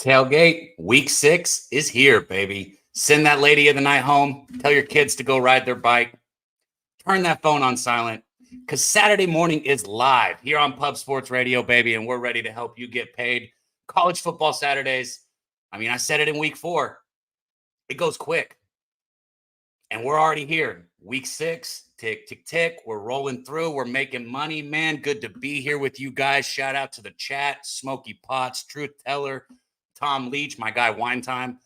Tailgate, week 6 is here, baby. Send that lady of the night home. Tell your kids to go ride their bike. Turn that phone on silent because Saturday morning is live here on Pub Sports Radio, baby, and we're ready to help you get paid. College football Saturdays. I said it in week 4. It goes quick. And we're already here. Week 6, tick, tick, tick. We're rolling through. We're making money, man. Good to be here with you guys. Shout out to the chat. Smoky Potts, Truth Teller, Tom Leach, my guy Wine Time.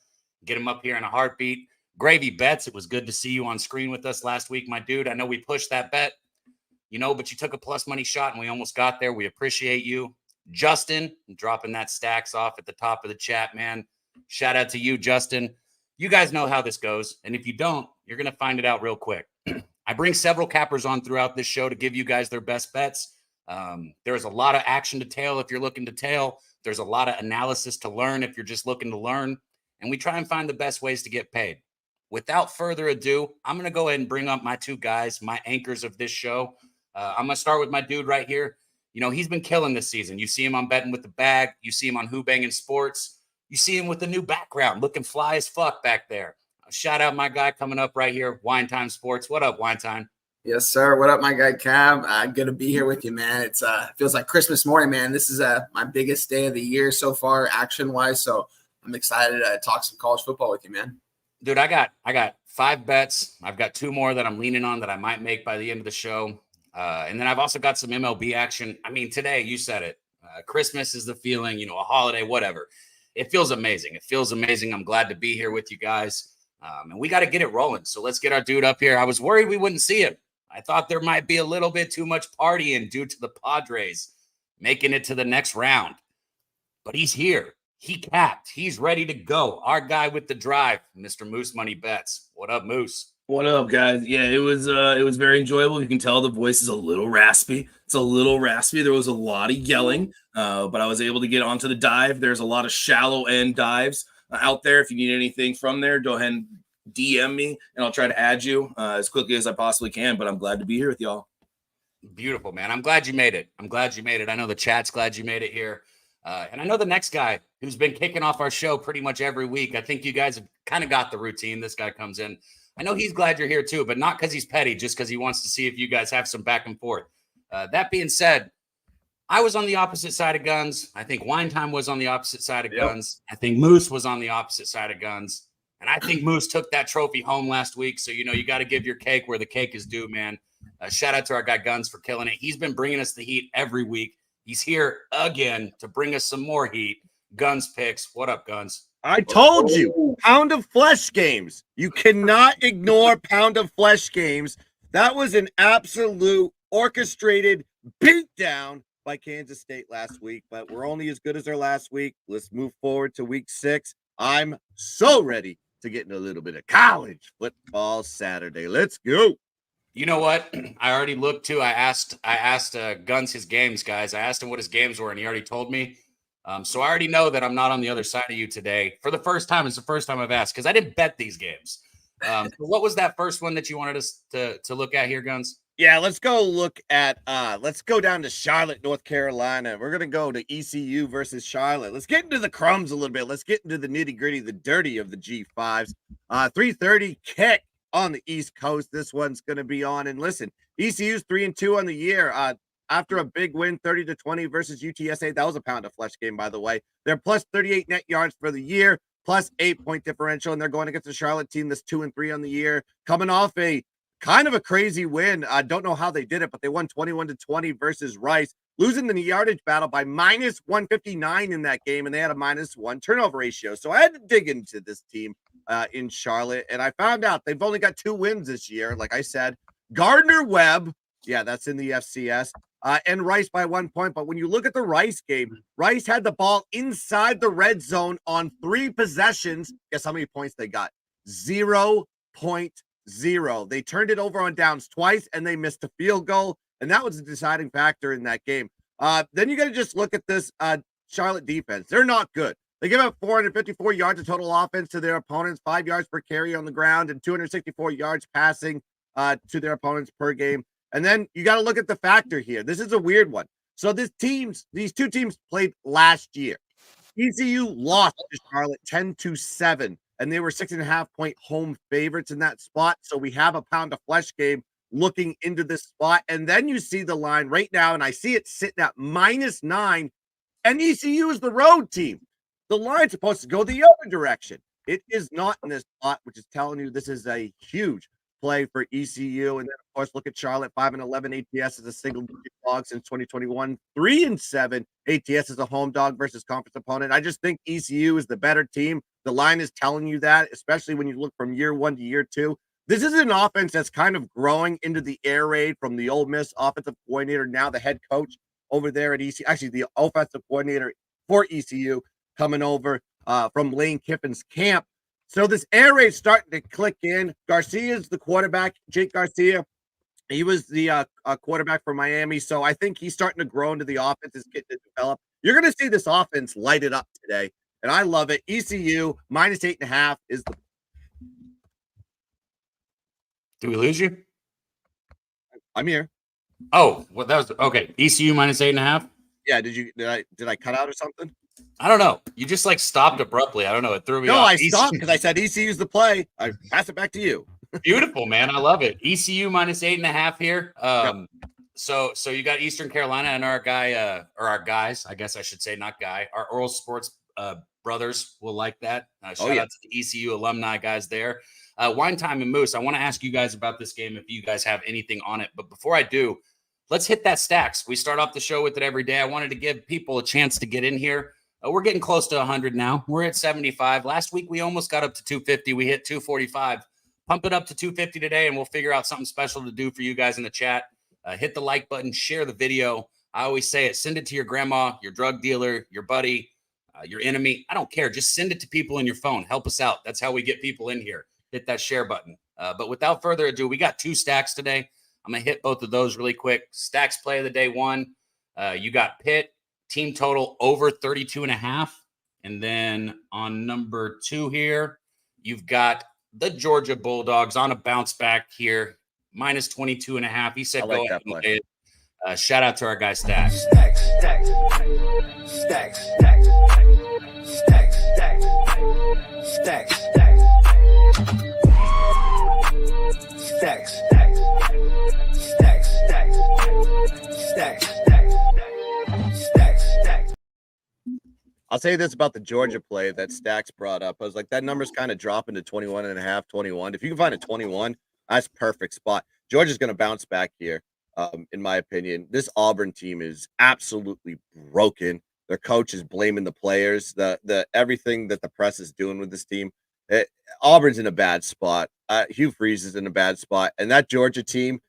Get him up here in a heartbeat. Gravy Bets, it was good to see you on screen with us last week, my dude. I know we pushed that bet, but you took a plus money shot and we almost got there. We appreciate you. Justin, dropping that stacks off at the top of the chat, man. Shout out to you, Justin. You guys know how this goes. And if you don't, you're going to find it out real quick. I bring several cappers on throughout this show to give you guys their best bets. There's a lot of action to tail if you're looking to tail. There's a lot of analysis to learn if you're just looking to learn. And we try and find the best ways to get paid. Without further ado, I'm going to go ahead and bring up my two guys, my anchors of this show. I'm going to start with my dude right here. He's been killing this season. You see him on Betting with the Bag. You see him on Who Bangin' Sports. You see him with the new background, looking fly as fuck back there. Shout out my guy coming up right here, Wine Time Sports. What up, Wine Time? Yes, sir. What up, my guy Cab? Good to be here with you, man. It feels like Christmas morning, man. This is my biggest day of the year so far, action-wise. So I'm excited to talk some college football with you, man. Dude, I got 5 bets. I've got 2 more that I'm leaning on that I might make by the end of the show. And then I've also got some MLB action. Today, you said it. Christmas is the feeling, a holiday, whatever. It feels amazing. I'm glad to be here with you guys. And we got to get it rolling. So let's get our dude up here. I was worried we wouldn't see him. I thought there might be a little bit too much partying due to the Padres making it to the next round. But he's here. He capped. He's ready to go. Our guy with the drive, Mr. Moose Money Bets. What up, Moose? What up, guys? Yeah, it was very enjoyable. You can tell the voice is a little raspy. It's a little raspy. There was a lot of yelling, but I was able to get onto the dive. There's a lot of shallow end dives out there. If you need anything from there, go ahead and DM me, and I'll try to add you as quickly as I possibly can. But I'm glad to be here with y'all. Beautiful, man. I'm glad you made it. I know the chat's glad you made it here. And I know the next guy who's been kicking off our show pretty much every week. I think you guys have kind of got the routine. This guy comes in. I know he's glad you're here too, but not because he's petty, just because he wants to see if you guys have some back and forth. That being said, I was on the opposite side of guns. I think Wine Time was on the opposite side of guns. I think Moose was on the opposite side of guns. And I think Moose took that trophy home last week. So, you got to give your cake where the cake is due, man. Shout out to our guy Guns for killing it. He's been bringing us the heat every week. He's here again to bring us some more heat. Guns picks. What up, Guns? I told you, pound of flesh games. You cannot ignore pound of flesh games. That was an absolute orchestrated beatdown by Kansas State last week, but we're only as good as our last week. Let's move forward to week 6. I'm so ready to get into a little bit of college football Saturday. Let's go. You know what? I already looked too. I asked Guns his games, guys. I asked him what his games were, and he already told me. So I already know that I'm not on the other side of you today. For the first time, it's the first time I've asked because I didn't bet these games. So what was that first one that you wanted us to look at here, Guns? Yeah, let's go look at let's go down to Charlotte, North Carolina. We're gonna go to ECU versus Charlotte. Let's get into the crumbs a little bit. Let's get into the nitty-gritty, the dirty of the G5s. 3:30 kick on the East Coast. This one's gonna be on. And listen, ECU's 3-2 on the year. After a big win, 30-20 versus UTSA. That was a pound of flesh game, by the way. They're plus 38 net yards for the year, plus 8-point differential, and they're going against the Charlotte team that's 2-3 on the year, coming off a kind of a crazy win. I don't know how they did it, but they won 21-20 versus Rice, losing the yardage battle by minus 159 in that game, and they had a -1 turnover ratio. So I had to dig into this team in Charlotte, and I found out they've only got 2 wins this year. Like I said, Gardner-Webb, yeah, that's in the FCS, and Rice by 1 point. But when you look at the Rice game, Rice had the ball inside the red zone on 3 possessions. Guess how many points they got? 0.0. They turned it over on downs twice, and they missed a field goal, and that was a deciding factor in that game. Then you got to just look at this Charlotte defense. They're not good. They give up 454 yards of total offense to their opponents, 5 yards per carry on the ground, and 264 yards passing to their opponents per game. And then you got to look at the factor here. This is a weird one. So these 2 teams played last year. ECU lost to Charlotte 10-7, and they were 6.5-point home favorites in that spot. So we have a pound of flesh game looking into this spot. And then you see the line right now, and I see it sitting at -9, and ECU is the road team. The line's supposed to go the other direction. It is not in this spot, which is telling you this is a huge play for ECU. And then, of course, look at Charlotte, 5-11 ATS as a single dog since 2021, 3-7 ATS as a home dog versus conference opponent. I just think ECU is the better team. The line is telling you that, especially when you look from year 1 to year 2. This is an offense that's kind of growing into the air raid from the Ole Miss offensive coordinator, now the head coach over there at ECU. Actually, the offensive coordinator for ECU coming over from Lane Kiffin's camp. So this air raid starting to click in. Garcia's the quarterback. Jake Garcia, he was the quarterback for Miami. So I think he's starting to grow into the offense. It's getting to develop. You're going to see this offense light it up today, and I love it. ECU -8.5 is the. Did we lose you? I'm here. Oh, well, that was okay. ECU -8.5. Yeah. Did I cut out or something? I don't know. You just like stopped abruptly. I don't know. It threw me No, off. I stopped because I said ECU's the play. I pass it back to you. Beautiful, man. I love it. ECU -8.5 here. Yep. So you got Eastern Carolina and our guy, or our guys, I guess I should say, not guy. Our Oral Sports brothers will like that. Shout out to the ECU alumni guys there. Wine Time and Moose, I want to ask you guys about this game if you guys have anything on it. But before I do, let's hit that stacks. We start off the show with it every day. I wanted to give people a chance to get in here. We're getting close to 100 now. We're at 75. Last week, we almost got up to 250. We hit 245. Pump it up to 250 today, and we'll figure out something special to do for you guys in the chat. Hit the like button. Share the video. I always say it. Send it to your grandma, your drug dealer, your buddy, your enemy. I don't care. Just send it to people in your phone. Help us out. That's how we get people in here. Hit that share button. But without further ado, we got 2 stacks today. I'm going to hit both of those really quick. Stacks play of the day 1. You got Pitt. Team total over 32.5. And then on number 2 here, you've got the Georgia Bulldogs on a bounce back here, -22.5. He said, I like go ahead that and play. play it. Shout out to our guy Stacks. Stacks, stacks, stacks, stacks, stacks, stacks, stacks, stacks, stacks, stacks, stacks. I'll say this about the Georgia play that Stacks brought up. I was like, that number's kind of dropping to 21.5, 21. If you can find a 21, that's perfect spot. Georgia's going to bounce back here, in my opinion. This Auburn team is absolutely broken. Their coach is blaming the players. The everything that the press is doing with this team. Auburn's in a bad spot. Hugh Freeze is in a bad spot. And that Georgia team,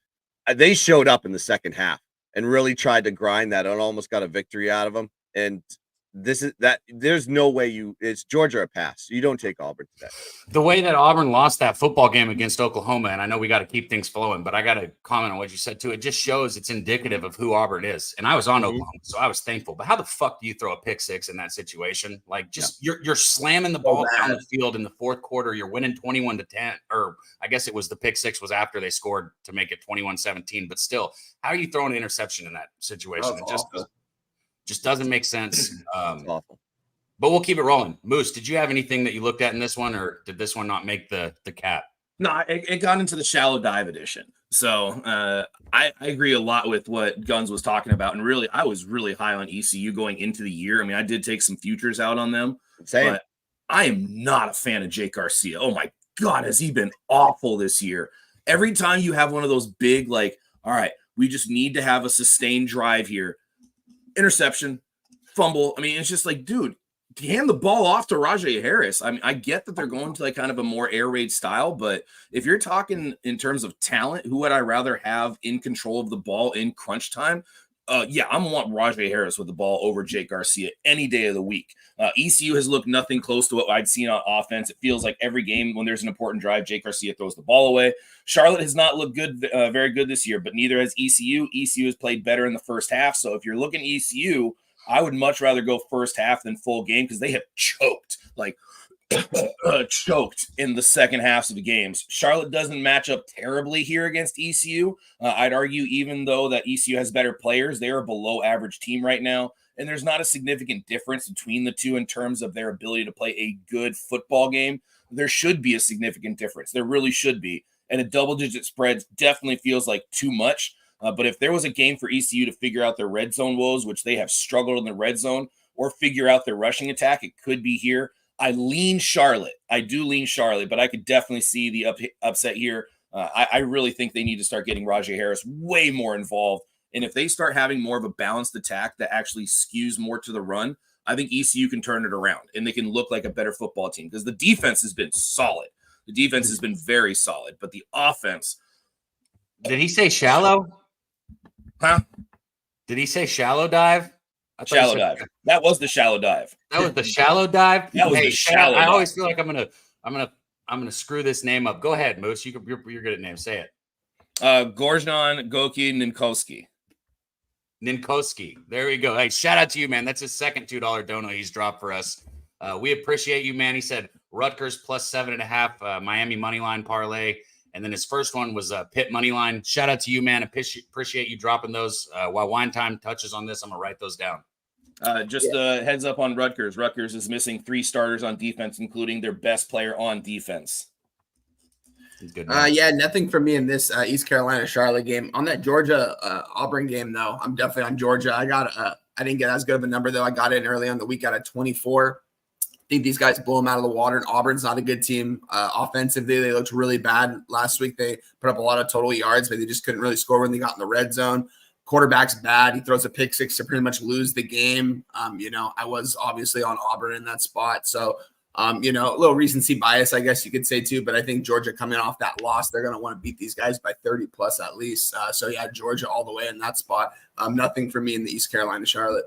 they showed up in the second half and really tried to grind that and almost got a victory out of them. And there's no way it's Georgia or pass. You don't take Auburn today. The way that Auburn lost that football game against Oklahoma, and I know we got to keep things flowing, but I got to comment on what you said too. It just shows it's indicative of who Auburn is. And I was on Oklahoma, so I was thankful. But how the fuck do you throw a pick 6 in that situation? Like, just you're slamming the ball down the field in the fourth quarter. You're winning 21-10, or I guess it was the pick 6 was after they scored to make it 21-17. But still, how are you throwing an interception in that situation? It just doesn't make sense. Awful. But we'll keep it rolling. Moose, did you have anything that you looked at in this one, or did this one not make the cat? No, it got into the shallow dive edition. So I agree a lot with what Guns was talking about. And really, I was really high on ECU going into the year. I mean, I did take some futures out on them. Same. But I am not a fan of Jake Garcia. Oh, my God, has he been awful this year? Every time you have one of those big, like, all right, we just need to have a sustained drive here. Interception, fumble. I mean, it's just like, dude, hand the ball off to Rajay Harris. I mean, I get that they're going to like kind of a more air raid style, but if you're talking in terms of talent, who would I rather have in control of the ball in crunch time? I'm gonna want Rajay Harris with the ball over Jake Garcia any day of the week. ECU has looked nothing close to what I'd seen on offense. It feels like every game when there's an important drive, Jake Garcia throws the ball away. Charlotte has not looked good, very good this year, but neither has ECU. ECU has played better in the first half. So if you're looking ECU, I would much rather go first half than full game because they have choked, like choked in the second halves of the games. Charlotte doesn't match up terribly here against ECU. I'd argue even though that ECU has better players, they're a below average team right now. and there's not a significant difference between the two in terms of their ability to play a good football game, there should be a significant difference. There really should be. And a double-digit spread definitely feels like too much. But if there was a game for ECU to figure out their red zone woes, which they have struggled in the red zone, or figure out their rushing attack, it could be here. I lean Charlotte. I do lean Charlotte, but I could definitely see the upset here. I really think they need to start getting Rajay Harris way more involved. And if they start having more of a balanced attack that actually skews more to the run, I think ECU can turn it around and they can look like a better football team because the defense has been solid. The defense has been very solid, but the offense. Did he say shallow? Huh? Did he say shallow dive? Shallow dive. That was the shallow dive. That was the shallow dive. That was the shallow dive. I always feel like I'm gonna screw this name up. Go ahead, Moose. You're good at names. Say it. Gorjan Goki Ninkowski. Ninkowski. There we go. Hey, shout out to you, man. That's his second $2 dono he's dropped for us. We appreciate you, man. He said Rutgers plus 7.5, Miami money line parlay. And then his first one was Pitt money line. Shout out to you, man. Appreciate you dropping those. While Wine Time touches on this, I'm going to write those down. Just a heads up on Rutgers. Rutgers is missing 3 starters on defense, including their best player on defense. Good nothing for me in this East Carolina-Charlotte game. On that Georgia-Auburn game, though, I'm definitely on Georgia. I didn't get as good of a number, though. I got in early on the week out of 24. I think these guys blow them out of the water, and Auburn's not a good team. Offensively, they looked really bad last week. They put up a lot of total yards, but they just couldn't really score when they got in the red zone. Quarterback's bad. He throws a pick six to pretty much lose the game. I was obviously on Auburn in that spot. So, a little recency bias, I guess you could say too, but I think Georgia coming off that loss, they're going to want to beat these guys by 30 plus at least. Georgia all the way in that spot. Nothing for me in the East Carolina-Charlotte.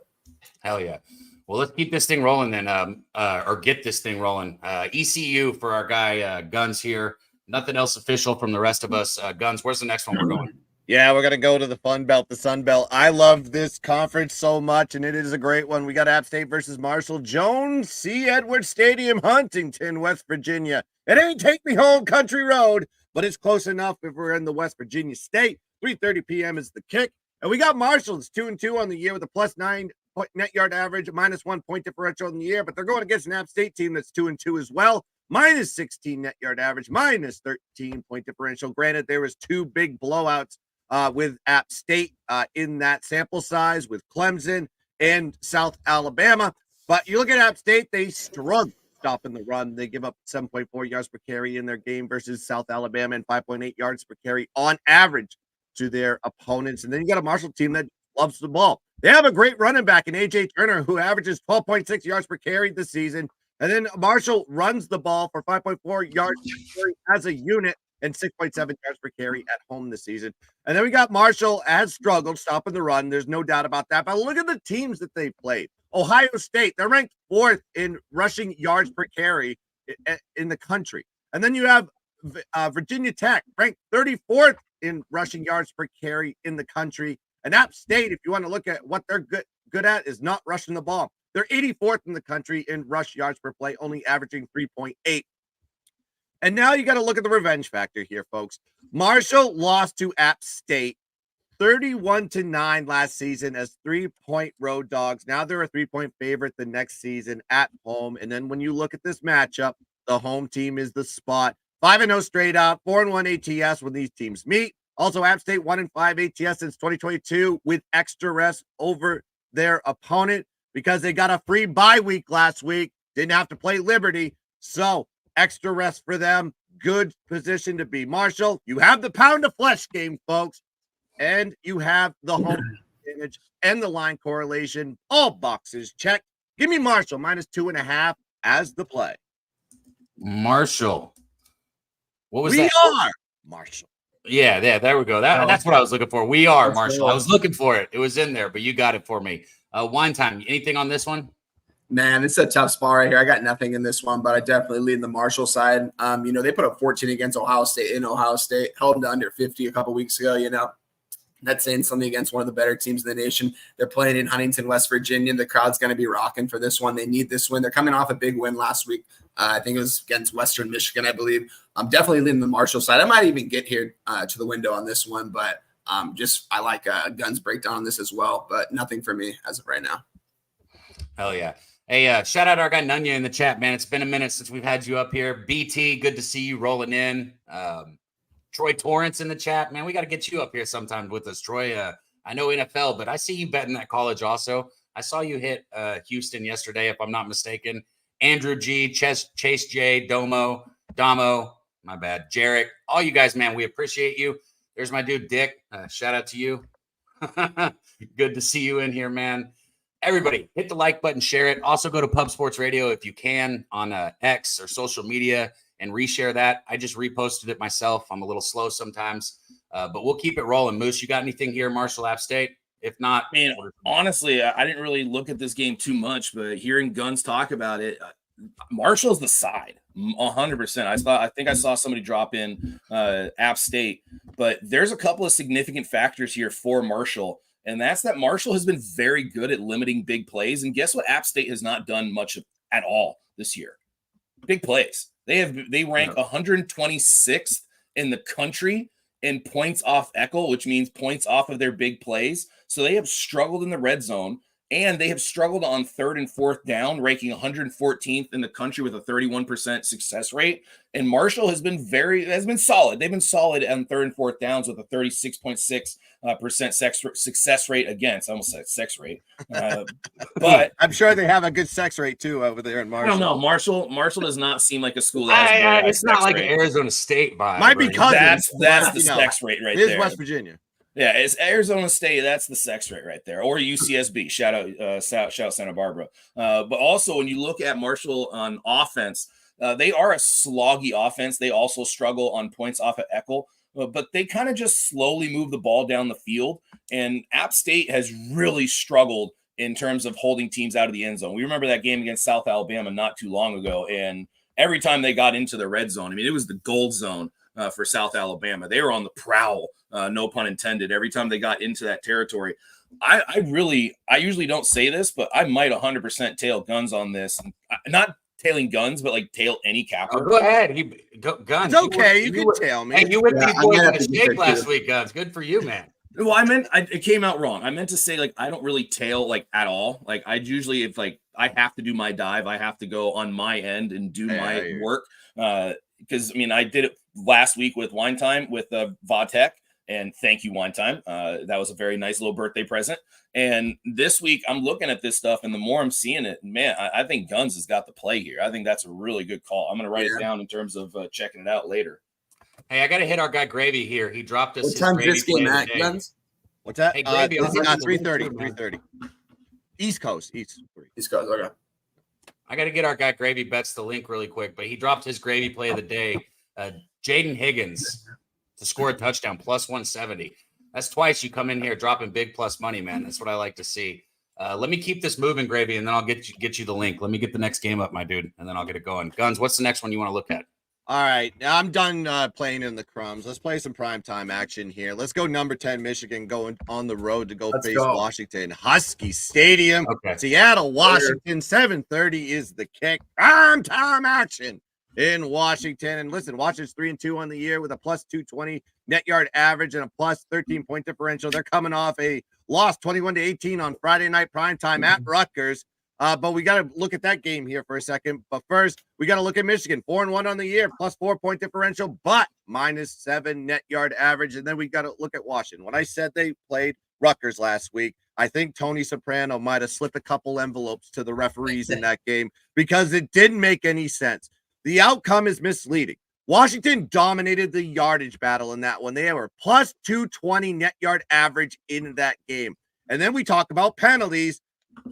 Hell yeah. Well, let's keep this thing rolling then, or get this thing rolling. ECU for our guy Guns here. Nothing else official from the rest of us. Guns, where's the next one we're going? Yeah, we're going to go to the Fun Belt, the Sun Belt. I love this conference so much, and it is a great one. We got App State versus Marshall. Jones C. Edwards Stadium, Huntington, West Virginia. It ain't Take Me Home Country Road, but it's close enough if we're in the West Virginia State. 3:30 p.m. is the kick. And we got Marshall. It's 2-2 on the year with a +9 net yard average, -1 point differential in the year, but they're going against an App State team that's 2-2 as well. -16 net yard average, -13 point differential. Granted, there was 2 big blowouts with App State in that sample size with Clemson and South Alabama. But you look at App State, they struggle stopping the run. They give up 7.4 yards per carry in their game versus South Alabama and 5.8 yards per carry on average to their opponents. And then you got a Marshall team that loves the ball. They have a great running back in A.J. Turner who averages 12.6 yards per carry this season. And then Marshall runs the ball for 5.4 yards per carry as a unit and 6.7 yards per carry at home this season. And then we got Marshall has struggled stopping the run. There's no doubt about that. But look at the teams that they played. Ohio State, they're ranked 4th in rushing yards per carry in the country. And then you have Virginia Tech, ranked 34th in rushing yards per carry in the country. And App State, if you want to look at what they're good at, is not rushing the ball. They're 84th in the country in rush yards per play, only averaging 3.8. And now you got to look at the revenge factor here, folks. Marshall lost to App State 31-9 last season as 3-point road dogs. Now they're a 3-point favorite the next season at home. And then when you look at this matchup, the home team is the spot. 5-0 straight up, 4-1 ATS when these teams meet. Also, App State 1-5 ATS since 2022 with extra rest over their opponent because they got a free bye week last week. Didn't have to play Liberty. So extra rest for them. Good position to be. Marshall, you have the pound of flesh game, folks. And you have the home advantage and the line correlation. All boxes checked. Give me Marshall -2.5 as the play. Marshall. What was we that? We are Marshall. Yeah, there we go. That's what I was looking for. We are Marshall. I was looking for it. It was in there, but you got it for me. Wine Time. Anything on this one? Man, it's a tough spot right here. I got nothing in this one, but I definitely lead the Marshall side. They put up 14 against Ohio State in Ohio State, held them to under 50 a couple weeks ago, That's saying something against one of the better teams in the nation. They're playing in Huntington, West Virginia. The crowd's going to be rocking for this one. They need this win. They're coming off a big win last week. I think it was against Western Michigan, I believe. I'm definitely leading the Marshall side. I might even get here to the window on this one, but I like Guns breakdown on this as well, but nothing for me as of right now. Hell yeah. Hey, shout out our guy Nunya in the chat, man. It's been a minute since we've had you up here. BT, good to see you rolling in. Troy Torrance in the chat, man. We got to get you up here sometime with us, Troy. I know NFL, but I see you betting that college also. I saw you hit Houston yesterday, if I'm not mistaken. Andrew G, Chase J, Damo, my bad, Jarek, all you guys, man, we appreciate you. There's my dude Dick. Shout out to you. Good to see you in here, man. Everybody, hit the like button, share it. Also, go to Pub Sports Radio if you can on X or social media and reshare that. I just reposted it myself. I'm a little slow sometimes, but we'll keep it rolling. Moose, you got anything here, Marshall, App State? If not, man, honestly, I didn't really look at this game too much, but hearing Guns talk about it, Marshall's the side, 100%. I think I saw somebody drop in App State, but there's a couple of significant factors here for Marshall, and that's that Marshall has been very good at limiting big plays. And guess what? App State has not done much at all this year. Big plays. They rank 126th in the country in points off Eckel, which means points off of their big plays. So they have struggled in the red zone, and they have struggled on 3rd and 4th down, ranking 114th in the country with a 31% success rate. And Marshall has been solid. They've been solid on 3rd and 4th downs with a 36.6% success rate against. I almost said sex rate, but I'm sure they have a good sex rate too over there in Marshall. I don't know. Marshall does not seem like a school that has very it's not like rate. an Arizona State vibe. Might be cousins. That's the sex rate right there. West Virginia. Yeah, it's Arizona State. That's the sex rate right there, or UCSB. Shout out Santa Barbara. But also, when you look at Marshall on offense, they are a sloggy offense. They also struggle on points off of Eckel, but they kind of just slowly move the ball down the field. And App State has really struggled in terms of holding teams out of the end zone. We remember that game against South Alabama not too long ago, and every time they got into the red zone, I mean, it was the gold zone for South Alabama. They were on the prowl. No pun intended. Every time they got into that territory, I usually don't say this, but I might 100% tail Guns on this. Not tailing Guns, but like tail any capper. Oh, go ahead. Guns. It's okay. You can tail me. Hey, you went these boys on a shake last week, Guns. Good for you, man. Well, it came out wrong. I meant to say, like, I don't really tail like at all. Like, I usually, if like I have to do my dive, I have to go on my end and do my work. Because I mean, I did it last week with Wine Time with Vodtech. And thank you, Wine Time. That was a very nice little birthday present. And this week, I'm looking at this stuff, and the more I'm seeing it, man, I think Guns has got the play here. I think that's a really good call. I'm going to write it down in terms of checking it out later. Hey, I got to hit our guy Gravy here. He dropped us. What time's this game at, Guns? What's that? Hey, Gravy, 3:30. 3:30. East Coast. East Coast. Okay. I got to get our guy Gravy Bets the link really quick, but he dropped his Gravy play of the day. Jaden Higgins to score a touchdown, plus 170. That's twice you come in here dropping big plus money, man. That's what I like to see. Let me keep this moving, Gravy, and then I'll get you the link. Let me get the next game up, my dude, and then I'll get it going. Guns, what's the next one you want to look at? All right, now I'm done playing in the crumbs. Let's play some primetime action here. Let's go number 10, Michigan, going on the road to face Washington. Husky Stadium, Seattle, Washington, 7:30 is the kick. Primetime action in Washington. And listen, Washington's 3-2 on the year with a plus 220 net yard average and a plus 13-point differential. They're coming off a loss 21-18 on Friday night primetime at Rutgers. But we got to look at that game here for a second. But first, we got to look at Michigan, 4-1 on the year, plus 4-point differential, but minus 7 net yard average. And then we got to look at Washington. When I said they played Rutgers last week, I think Tony Soprano might have slipped a couple envelopes to the referees in that game because it didn't make any sense. The outcome is misleading. Washington dominated the yardage battle in that one. They were plus 220 net yard average in that game. And then we talk about penalties.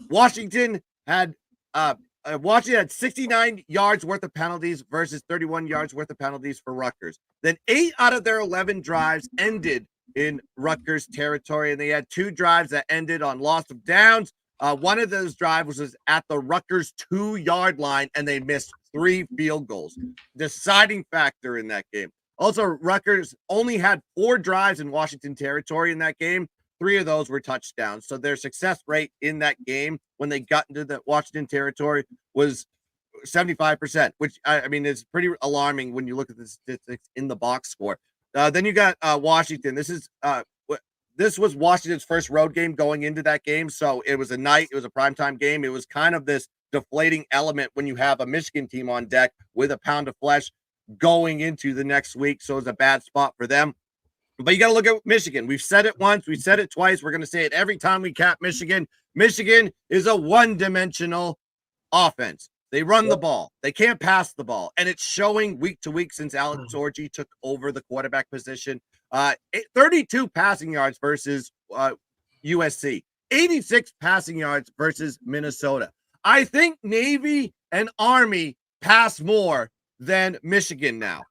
Washington had 69 yards worth of penalties versus 31 yards worth of penalties for Rutgers. Then 8 out of their 11 drives ended in Rutgers territory, and they had 2 drives that ended on loss of downs. One of those drives was at the Rutgers 2-yard line, and they missed 3 field goals. Deciding factor in that game. Also, Rutgers only had 4 drives in Washington territory in that game. 3 of those were touchdowns. So their success rate in that game when they got into the Washington territory was 75%, which I mean is pretty alarming when you look at the statistics in the box score. Then you got Washington. This is this was Washington's first road game going into that game. So it was a primetime game. It was kind of this deflating element when you have a Michigan team on deck with a pound of flesh going into the next week. So it's a bad spot for them. But you got to look at Michigan. We've said it once. We've said it twice. We're going to say it every time we cap Michigan. Michigan is a one-dimensional offense. They run the ball. They can't pass the ball. And it's showing week to week since Alex Orji took over the quarterback position. 32 passing yards versus USC. 86 passing yards versus Minnesota. I think Navy and Army pass more than Michigan now.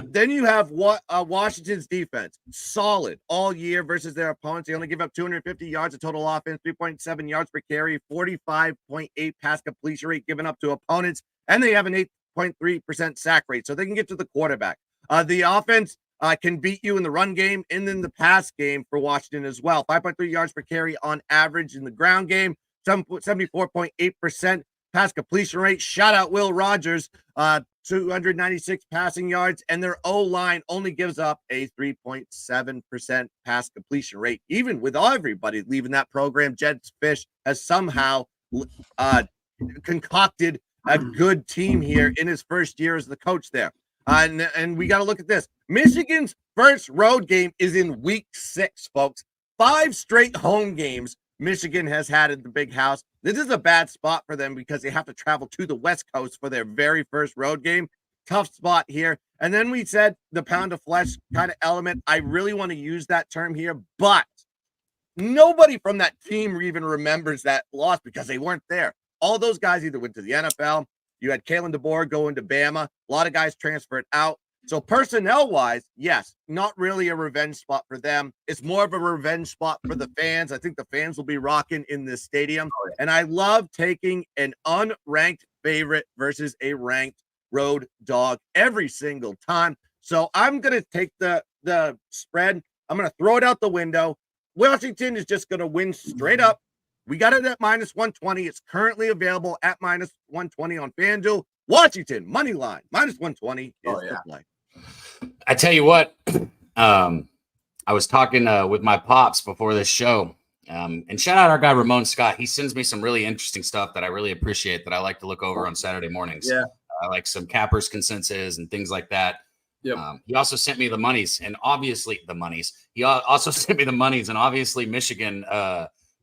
Then you have Washington's defense. Solid all year versus their opponents. They only give up 250 yards of total offense, 3.7 yards per carry, 45.8 pass completion rate given up to opponents, and they have an 8.3% sack rate, so they can get to the quarterback. The offense can beat you in the run game and in the pass game for Washington as well. 5.3 yards per carry on average in the ground game, 74.8% pass completion rate. Shout out Will Rogers, 296 passing yards, and their O-line only gives up a 3.7% pass completion rate. Even with everybody leaving that program, Jed Fish has somehow concocted a good team here in his first year as the coach there. And we got to look at this. Michigan's first road game is in week 6, folks. 5 straight home games Michigan has had at the Big House. This is a bad spot for them because they have to travel to the West Coast for their very first road game. Tough spot here. And then we said the pound of flesh kind of element. I really want to use that term here, but nobody from that team even remembers that loss because they weren't there. All those guys either went to the NFL. You had Kalen DeBoer going to Bama. A lot of guys transferred out. So personnel-wise, yes, not really a revenge spot for them. It's more of a revenge spot for the fans. I think the fans will be rocking in this stadium. And I love taking an unranked favorite versus a ranked road dog every single time. So I'm going to take the spread. I'm going to throw it out the window. Washington is just going to win straight up. We got it at minus 120. It's currently available at minus 120 on FanDuel. Washington, money line, minus 120 is the play. I tell you what, I was talking with my pops before this show, and shout out our guy Ramon Scott. He sends me some really interesting stuff that I really appreciate that I like to look over on Saturday mornings. Yeah, like some cappers consensus and things like that. Yep. He also sent me the monies, and obviously the monies. He also sent me the monies, and obviously Michigan.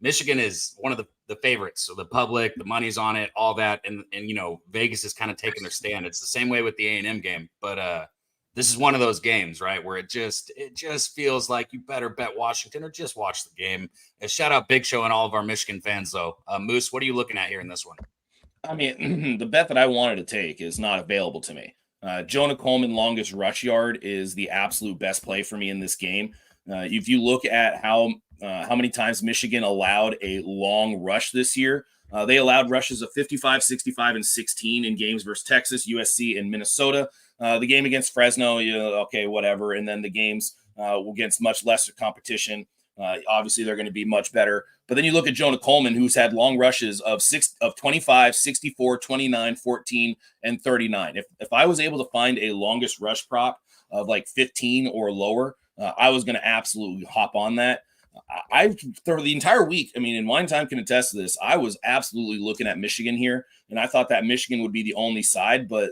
Michigan is one of the favorites. So the public, the money's on it, all that, and you know Vegas is kind of taking their stand. It's the same way with the A&M game, but this is one of those games, right, where it just feels like you better bet Washington or just watch the game. And shout out Big Show and all of our Michigan fans, though. Moose, what are you looking at here in this one? I mean, the bet that I wanted to take is not available to me. Jonah Coleman longest rush yard is the absolute best play for me in this game. If you look at how many times Michigan allowed a long rush this year, they allowed rushes of 55, 65, and 16 in games versus Texas, USC, and Minnesota. The game against Fresno, okay, whatever. And then the games against much lesser competition, obviously they're going to be much better. But then you look at Jonah Coleman, who's had long rushes of 25, 64, 29, 14, and 39. If I was able to find a longest rush prop of like 15 or lower, I was going to absolutely hop on that. For the entire week, I mean, and Wine Time can attest to this, I was absolutely looking at Michigan here, and I thought that Michigan would be the only side. But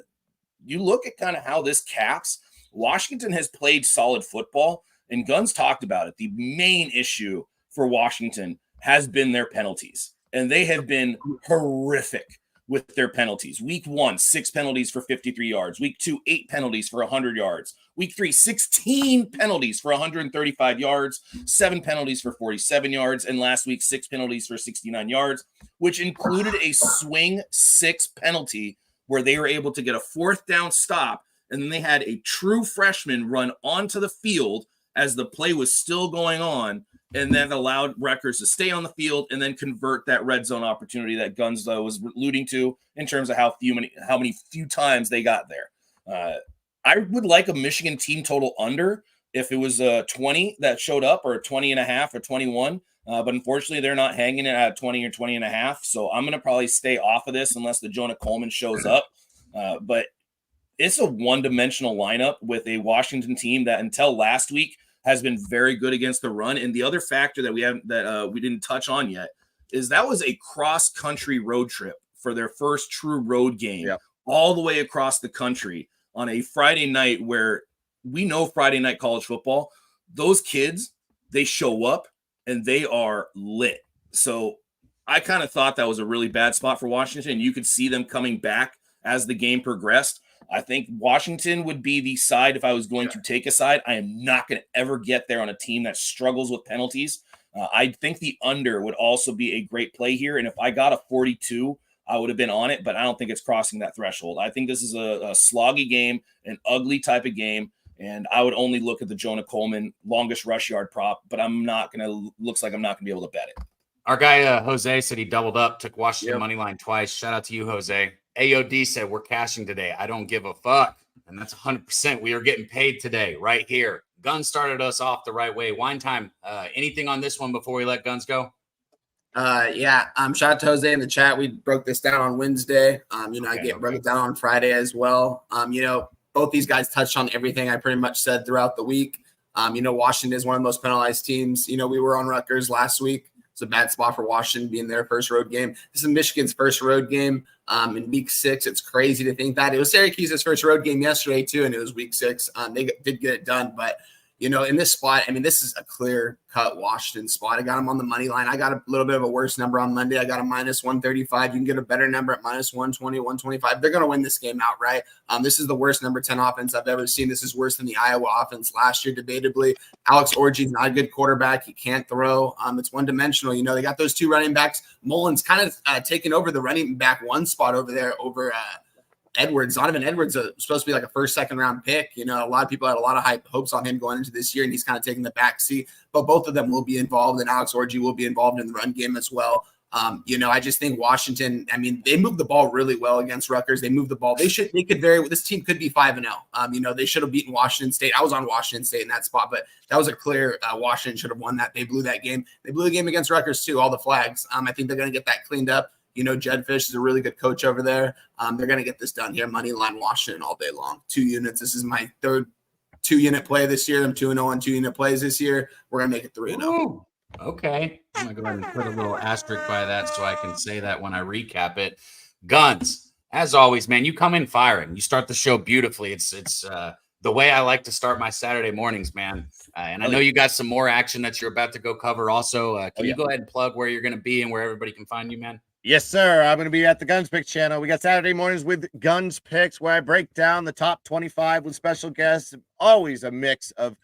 you look at kind of how this caps. Washington has played solid football, and Guns talked about it. The main issue for Washington has been their penalties, and they have been horrific with their penalties. Week 1, 6 penalties for 53 yards. Week 2, 8 penalties for 100 yards. Week 3, 16 penalties for 135 yards, 7 penalties for 47 yards, and last week, 6 penalties for 69 yards, which included a swing 6 penalty where they were able to get a 4th down stop, and then they had a true freshman run onto the field as the play was still going on, and then allowed Rutgers to stay on the field and then convert that red zone opportunity that Guns was alluding to in terms of how many times they got there. I would like a Michigan team total under if it was 20 that showed up, or 20 and a half or 21. But unfortunately, they're not hanging it at 20 or 20 and a half. So I'm going to probably stay off of this unless the Jonah Coleman shows up. But it's a one-dimensional lineup with a Washington team that until last week has been very good against the run. And the other factor that we didn't touch on yet is that was a cross-country road trip for their first true road game, all the way across the country on a Friday night where we know Friday night college football, those kids, they show up and they are lit. So I kind of thought that was a really bad spot for Washington. You could see them coming back as the game progressed. I think Washington would be the side if I was going to take a side. I am not going to ever get there on a team that struggles with penalties. I think the under would also be a great play here. And if I got a 42, I would have been on it, but I don't think it's crossing that threshold. I think this is a sloggy game, an ugly type of game. And I would only look at the Jonah Coleman longest rush yard prop, but looks like I'm not going to be able to bet it. Our guy, Jose, said he doubled up, took Washington money line twice. Shout out to you, Jose. AOD said, we're cashing today. I don't give a fuck. And that's 100%. We are getting paid today right here. Guns started us off the right way. Wine time. Anything on this one before we let Guns go? Shout out to Jose in the chat. We broke this down on Wednesday. Broke it down on Friday as well. Both these guys touched on everything I pretty much said throughout the week. Washington is one of the most penalized teams. We were on Rutgers last week. It's a bad spot for Washington being their first road game. This is Michigan's first road game in week 6. It's crazy to think that. It was Syracuse's first road game yesterday too, and it was week 6. They did get it done, but in this spot, this is a clear-cut Washington spot. I got them on the money line. I got a little bit of a worse number on Monday. I got a minus 135. You can get a better number at minus 120, 125. They're going to win this game outright. This is the worst number 10 offense I've ever seen. This is worse than the Iowa offense last year, debatably. Alex Orji's not a good quarterback. He can't throw. It's one-dimensional. They got those two running backs. Mullins kind of taking over the running back one spot over there over Edwards. Donovan Edwards is supposed to be like a first, second round pick. A lot of people had a lot of high hopes on him going into this year, and he's kind of taking the back seat. But both of them will be involved, and Alex Orji will be involved in the run game as well. I just think Washington, they moved the ball really well against Rutgers. They moved the ball. This team could be 5-0. They should have beaten Washington State. I was on Washington State in that spot, but that was a clear Washington should have won that. They blew that game. They blew the game against Rutgers too, all the flags. I think they're going to get that cleaned up. Jed Fish is a really good coach over there. They're going to get this done here. Money line Washington all day long. 2 units. This is my third 2-unit play this year. I'm 2-0 on 2-unit plays this year. We're going to make it 3-0. Okay. I'm going to go ahead and put a little asterisk by that so I can say that when I recap it. Guns, as always, man, you come in firing. You start the show beautifully. It's the way I like to start my Saturday mornings, man. And I know you got some more action that you're about to go cover also. Can you go ahead and plug where you're going to be and where everybody can find you, man? Yes, sir. I'm going to be at the Guns Picks channel. We got Saturday mornings with Guns Picks, where I break down the top 25 with special guests. Always a mix of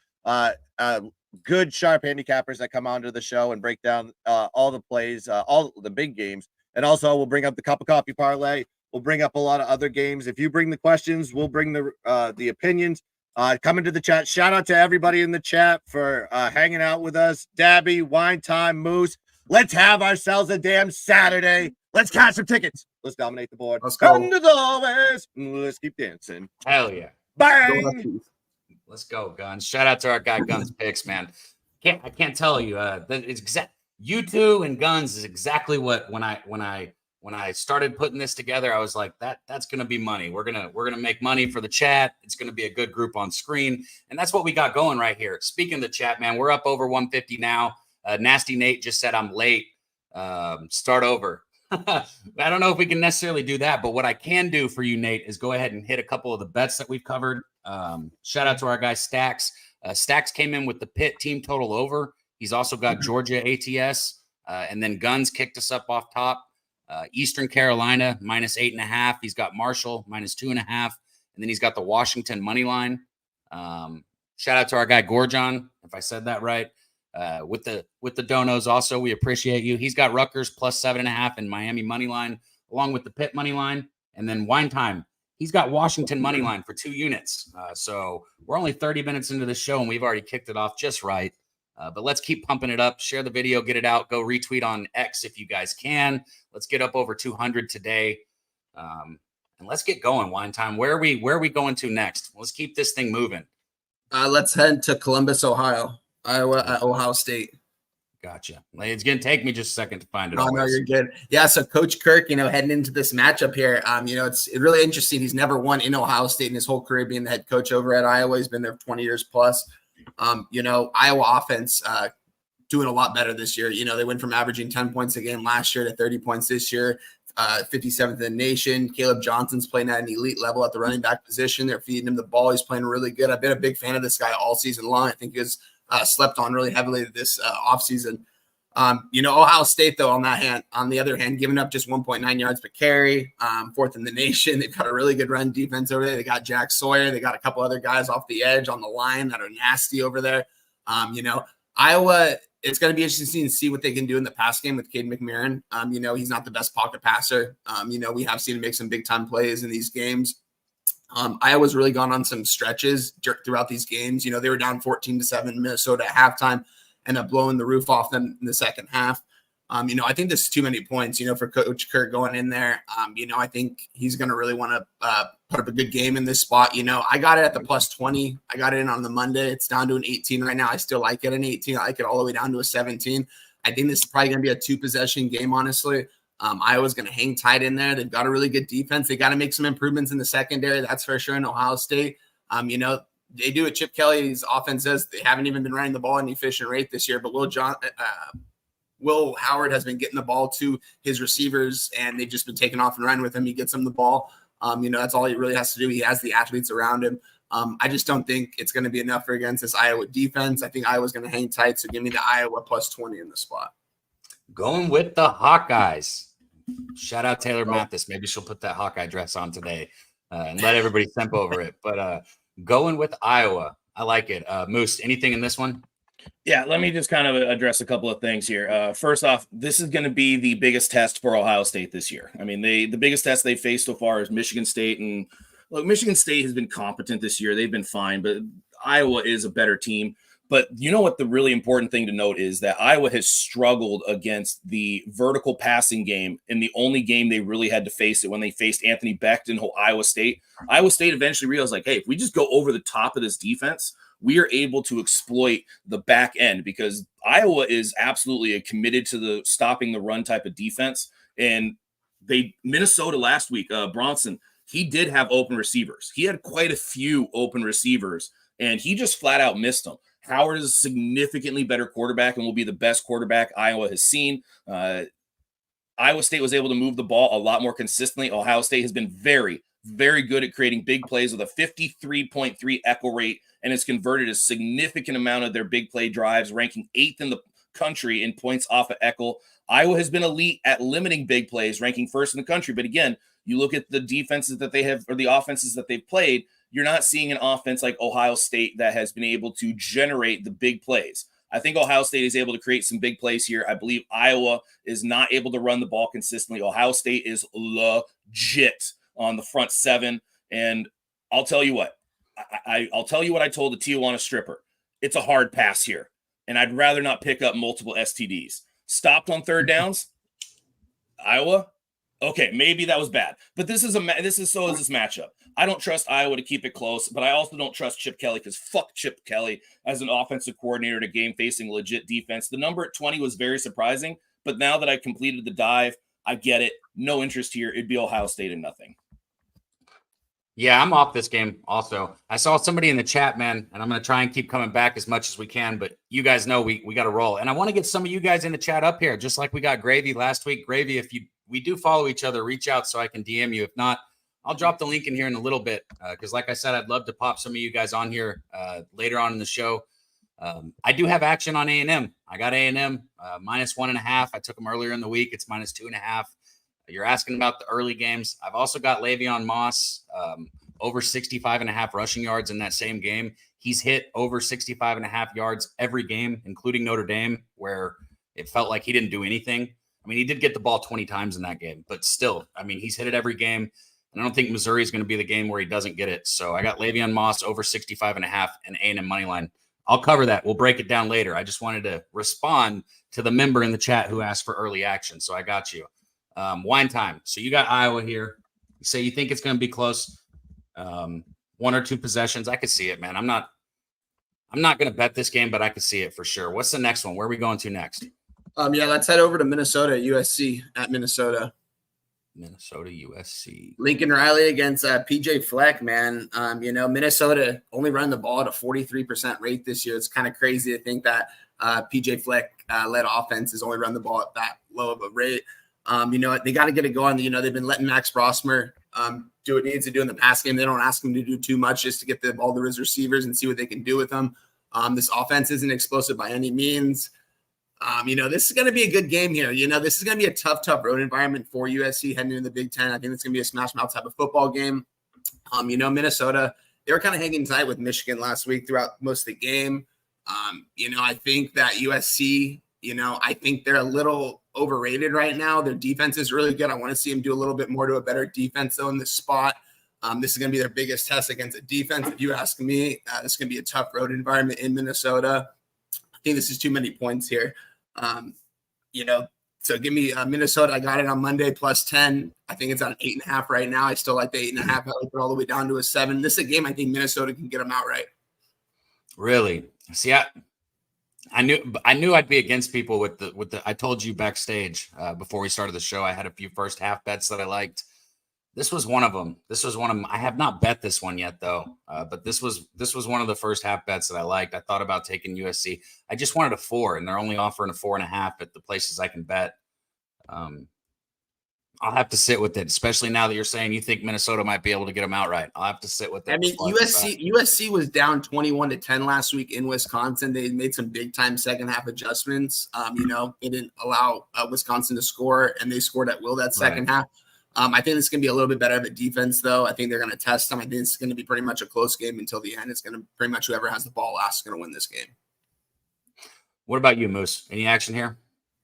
good, sharp handicappers that come onto the show and break down all the plays, all the big games. And also, we'll bring up the Cup of Coffee parlay. We'll bring up a lot of other games. If you bring the questions, we'll bring the opinions. Come into the chat. Shout out to everybody in the chat for hanging out with us. Daby, Wine Time, Moose. Let's have ourselves a damn Saturday. Let's cash some tickets. Let's dominate the board. Let's go. Come to the always. Let's keep dancing. Hell yeah. Bang. Let's go, Guns. Shout out to our guy Guns Picks, man. I can't tell you. It's you two and Guns is exactly what when I started putting this together, I was like, that's gonna be money. We're gonna make money for the chat. It's gonna be a good group on screen, and that's what we got going right here. Speaking of the chat, man, we're up over 150 now. Nasty Nate just said I'm late. Start over. I don't know if we can necessarily do that, but what I can do for you, Nate, is go ahead and hit a couple of the bets that we've covered. Shout out to our guy Stacks. Stacks came in with the Pitt team total over. He's also got Georgia ATS, and then Guns kicked us up off top. Eastern Carolina minus 8.5. He's got Marshall minus 2.5, and then he's got the Washington money line. Shout out to our guy Gorgon, if I said that right. With the donos also, we appreciate you. He's got Rutgers plus 7.5 and Miami money line, along with the Pitt money line, and then Wine Time. He's got Washington money line for 2 units. So we're only 30 minutes into the show, and we've already kicked it off just right. But let's keep pumping it up. Share the video, get it out. Go retweet on X if you guys can. Let's get up over 200 today, and let's get going. Wine Time. Where are we going to next? Let's keep this thing moving. Let's head to Columbus, Ohio. Iowa at Ohio State. Gotcha. It's going to take me just a second to find it. Oh, no, you're good. Yeah, so Coach Kirk, heading into this matchup here, it's really interesting. He's never won in Ohio State in his whole career being the head coach over at Iowa. He's been there for 20 years plus. Iowa offense doing a lot better this year. They went from averaging 10 points a game last year to 30 points this year, 57th in the nation. Caleb Johnson's playing at an elite level at the running back position. They're feeding him the ball. He's playing really good. I've been a big fan of this guy all season long. I think he was slept on really heavily this offseason. Ohio State, though, on the other hand, giving up just 1.9 yards per carry, fourth in the nation. They've got a really good run defense over there. They got Jack Sawyer. They got a couple other guys off the edge on the line that are nasty over there. Iowa, it's going to be interesting to see what they can do in the pass game with Cade McMillan. He's not the best pocket passer. We have seen him make some big-time plays in these games. Iowa's really gone on some stretches throughout these games. They were down 14-7 in Minnesota at halftime, end up blowing the roof off them in the second half. I think this is too many points, for Coach Kirk going in there. I think he's going to really want to put up a good game in this spot. I got it at the plus 20. I got it in on the Monday. It's down to an 18 right now. I still like it an 18. I like it all the way down to a 17. I think this is probably going to be a 2-possession game, honestly. Iowa's going to hang tight in there. They've got a really good defense. They got to make some improvements in the secondary. That's for sure in Ohio State. They do what Chip Kelly's offense says. They haven't even been running the ball at an efficient rate this year, but Will Howard has been getting the ball to his receivers, and they've just been taking off and running with him. He gets them the ball. That's all he really has to do. He has the athletes around him. I just don't think it's going to be enough against this Iowa defense. I think Iowa's going to hang tight, so give me the Iowa plus 20 in the spot. Going with the Hawkeyes. Shout out Taylor Mathis. Maybe she'll put that Hawkeye dress on today and let everybody stamp over it. But going with Iowa, I like it. Moose, anything in this one? Yeah, let me just kind of address a couple of things here. First off, this is going to be the biggest test for Ohio State this year. I mean, the biggest test they've faced so far is Michigan State. And look, Michigan State has been competent this year. They've been fine, but Iowa is a better team. But you know what the really important thing to note is that Iowa has struggled against the vertical passing game, and the only game they really had to face it when they faced Anthony Becht in Iowa State. Iowa State eventually realized, hey, if we just go over the top of this defense, we are able to exploit the back end, because Iowa is absolutely committed to the stopping the run type of defense. And Minnesota last week, Bronson, he did have open receivers. He had quite a few open receivers, and he just flat out missed them. Howard is a significantly better quarterback and will be the best quarterback Iowa has seen. Iowa State was able to move the ball a lot more consistently. Ohio State has been very, very good at creating big plays with a 53.3 echo rate, and has converted a significant amount of their big play drives, ranking 8th in the country in points off of echo. Iowa has been elite at limiting big plays, ranking 1st in the country. But again, you look at the defenses that they have, or the offenses that they've played, you're not seeing an offense like Ohio State that has been able to generate the big plays. I think Ohio State is able to create some big plays here. I believe Iowa is not able to run the ball consistently. Ohio State is legit on the front 7. And I'll tell you what, I'll tell you what I told the Tijuana stripper. It's a hard pass here, and I'd rather not pick up multiple STDs. Stopped on 3rd downs, Iowa. Okay, maybe that was bad, but this is this matchup. I don't trust Iowa to keep it close, but I also don't trust Chip Kelly, because fuck Chip Kelly as an offensive coordinator in a game facing legit defense. The number at 20 was very surprising, but now that I completed the dive, I get it. No interest here. It'd be Ohio State and nothing. Yeah, I'm off this game also. I saw somebody in the chat, man, and I'm going to try and keep coming back as much as we can, but you guys know we got to roll. And I want to get some of you guys in the chat up here, just like we got Gravy last week. Gravy, if we do follow each other, reach out so I can DM you. If not, I'll drop the link in here in a little bit, because like I said, I'd love to pop some of you guys on here later on in the show. I do have action on A&M. I got A&M -1.5. I took them earlier in the week. It's -2.5. You're asking about the early games. I've also got Le'Veon Moss over 65.5 rushing yards in that same game. He's hit over 65.5 yards every game, including Notre Dame, where it felt like he didn't do anything. I mean, he did get the ball 20 times in that game, but still, I mean, he's hit it every game. And I don't think Missouri is going to be the game where he doesn't get it. So I got Le'Veon Moss over 65.5 and A&M money line. I'll cover that. We'll break it down later. I just wanted to respond to the member in the chat who asked for early action. So I got you. Wine time. So you got Iowa here. You say you think it's going to be close. 1 or 2 possessions. I could see it, man. I'm not going to bet this game, but I could see it for sure. What's the next one? Where are we going to next? Yeah, let's head over to Minnesota, USC at Minnesota. Minnesota, USC. Lincoln Riley against PJ Fleck, man. Minnesota only run the ball at a 43% rate this year. It's kind of crazy to think that PJ Fleck led offenses only run the ball at that low of a rate. They got to get it going. They've been letting Max Brosmer do what he needs to do in the pass game. They don't ask him to do too much, just to get the ball to his receivers and see what they can do with them. This offense isn't explosive by any means. This is going to be a good game here. This is going to be a tough road environment for USC heading into the Big Ten. I think it's going to be a smash mouth type of football game. Minnesota, they were kind of hanging tight with Michigan last week throughout most of the game. I think that USC, I think they're a little overrated right now. Their defense is really good. I want to see them do a little bit more to a better defense, though, in this spot. This is going to be their biggest test against a defense. If you ask me, this is going to be a tough road environment in Minnesota. I think this is too many points here. So give me Minnesota. I got it on Monday +10. I think it's on 8.5 right now. I still like the 8.5. I like it all the way down to a 7. This is a game I think Minnesota can get them outright. Really? See, I knew I'd be against people with the. I told you backstage before we started the show, I had a few first half bets that I liked. This was one of them. I have not bet this one yet, though. But this was one of the first half bets that I liked. I thought about taking USC. I just wanted a 4, and they're only offering a 4.5 at the places I can bet. I'll have to sit with it, especially now that you're saying you think Minnesota might be able to get them outright. I'll have to sit with it. I mean, USC was down 21-10 last week in Wisconsin. They made some big time second half adjustments. They didn't allow Wisconsin to score, and they scored at will that second half. I think it's going to be a little bit better of a defense, though. I think they're going to test them. I think it's going to be pretty much a close game until the end. It's going to pretty much whoever has the ball last is going to win this game. What about you, Moose? Any action here?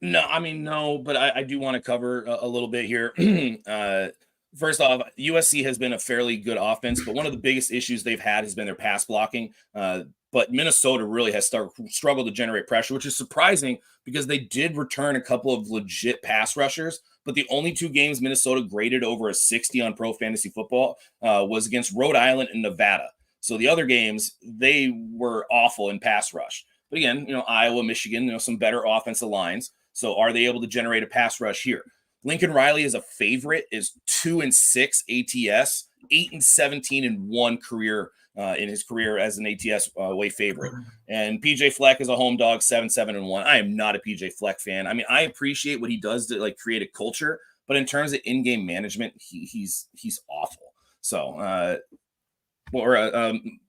No, but I do want to cover a little bit here. First off, USC has been a fairly good offense, but one of the biggest issues they've had has been their pass blocking. But Minnesota really has struggled to generate pressure, which is surprising because they did return a couple of legit pass rushers. But the only 2 games Minnesota graded over a 60 on Pro Fantasy Football was against Rhode Island and Nevada. So the other games, they were awful in pass rush. But again, Iowa, Michigan, some better offensive lines. So are they able to generate a pass rush here? Lincoln Riley is a favorite, is 2-6 ATS, 8-17 in one career in his career as an ATS way favorite. And PJ Fleck is a home dog, 7-7-1. I am not a PJ Fleck fan. I mean, I appreciate what he does to create a culture, but in terms of in-game management, he's awful. So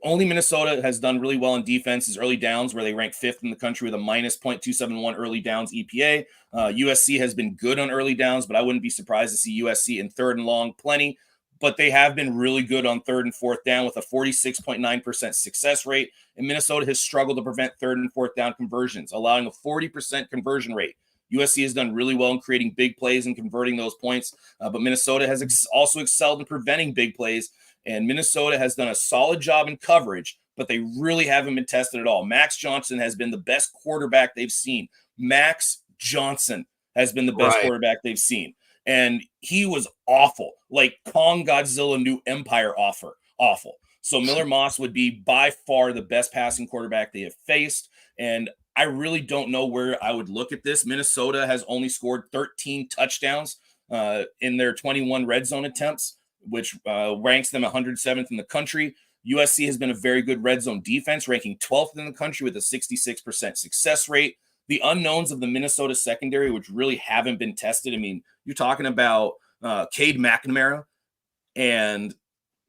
only Minnesota has done really well in defense is early downs, where they rank 5th in the country with a -0.271 early downs EPA. USC has been good on early downs, but I wouldn't be surprised to see USC in 3rd and long plenty. But they have been really good on 3rd and 4th down with a 46.9% success rate. And Minnesota has struggled to prevent 3rd and 4th down conversions, allowing a 40% conversion rate. USC has done really well in creating big plays and converting those points. But Minnesota has also excelled in preventing big plays. And Minnesota has done a solid job in coverage, but they really haven't been tested at all. Max Johnson has been the best quarterback they've seen. Max Johnson has been the best quarterback they've seen. And he was awful, like Kong Godzilla New Empire awful. So Miller Moss would be by far the best passing quarterback they have faced. And I really don't know where I would look at this. Minnesota has only scored 13 touchdowns in their 21 red zone attempts, which ranks them 107th in the country. USC has been a very good red zone defense, ranking 12th in the country with a 66% success rate. The unknowns of the Minnesota secondary, which really haven't been tested. I mean, you're talking about Cade McNamara and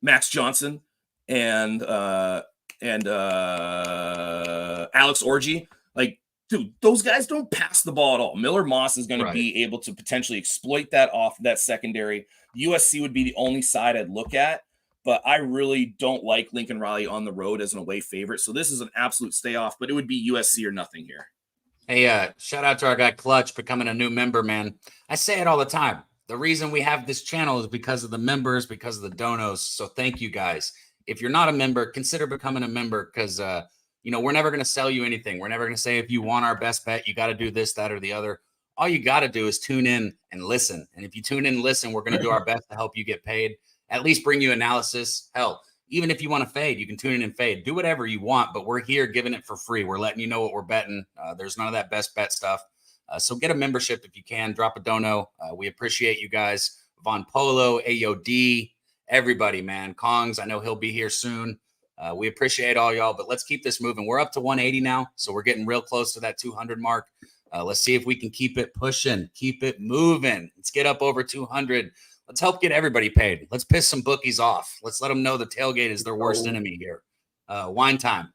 Max Johnson and Alex Orji. Like, dude, those guys don't pass the ball at all. Miller Moss is going to be able to potentially exploit that off that secondary. USC would be the only side I'd look at, but I really don't like Lincoln Riley on the road as an away favorite. So this is an absolute stay off, but it would be USC or nothing here. Hey, shout out to our guy Clutch becoming a new member, man. I say it all the time. The reason we have this channel is because of the members, because of the donos. So thank you guys. If you're not a member, consider becoming a member because, we're never going to sell you anything. We're never going to say if you want our best bet, you got to do this, that, or the other. All you got to do is tune in and listen. And if you tune in and listen, we're going to do our best to help you get paid, at least bring you analysis. Hell, even if you want to fade, you can tune in and fade. Do whatever you want, but we're here giving it for free. We're letting you know what we're betting. There's none of that best bet stuff. So get a membership if you can. Drop a dono. We appreciate you guys. Von Polo, AOD, everybody, man. Kongs, I know he'll be here soon. We appreciate all y'all, but let's keep this moving. We're up to 180 now, so we're getting real close to that 200 mark. Let's see if we can keep it pushing, keep it moving. Let's get up over 200. Let's help get everybody paid. Let's piss some bookies off. Let's let them know the tailgate is their worst enemy here. Wine time.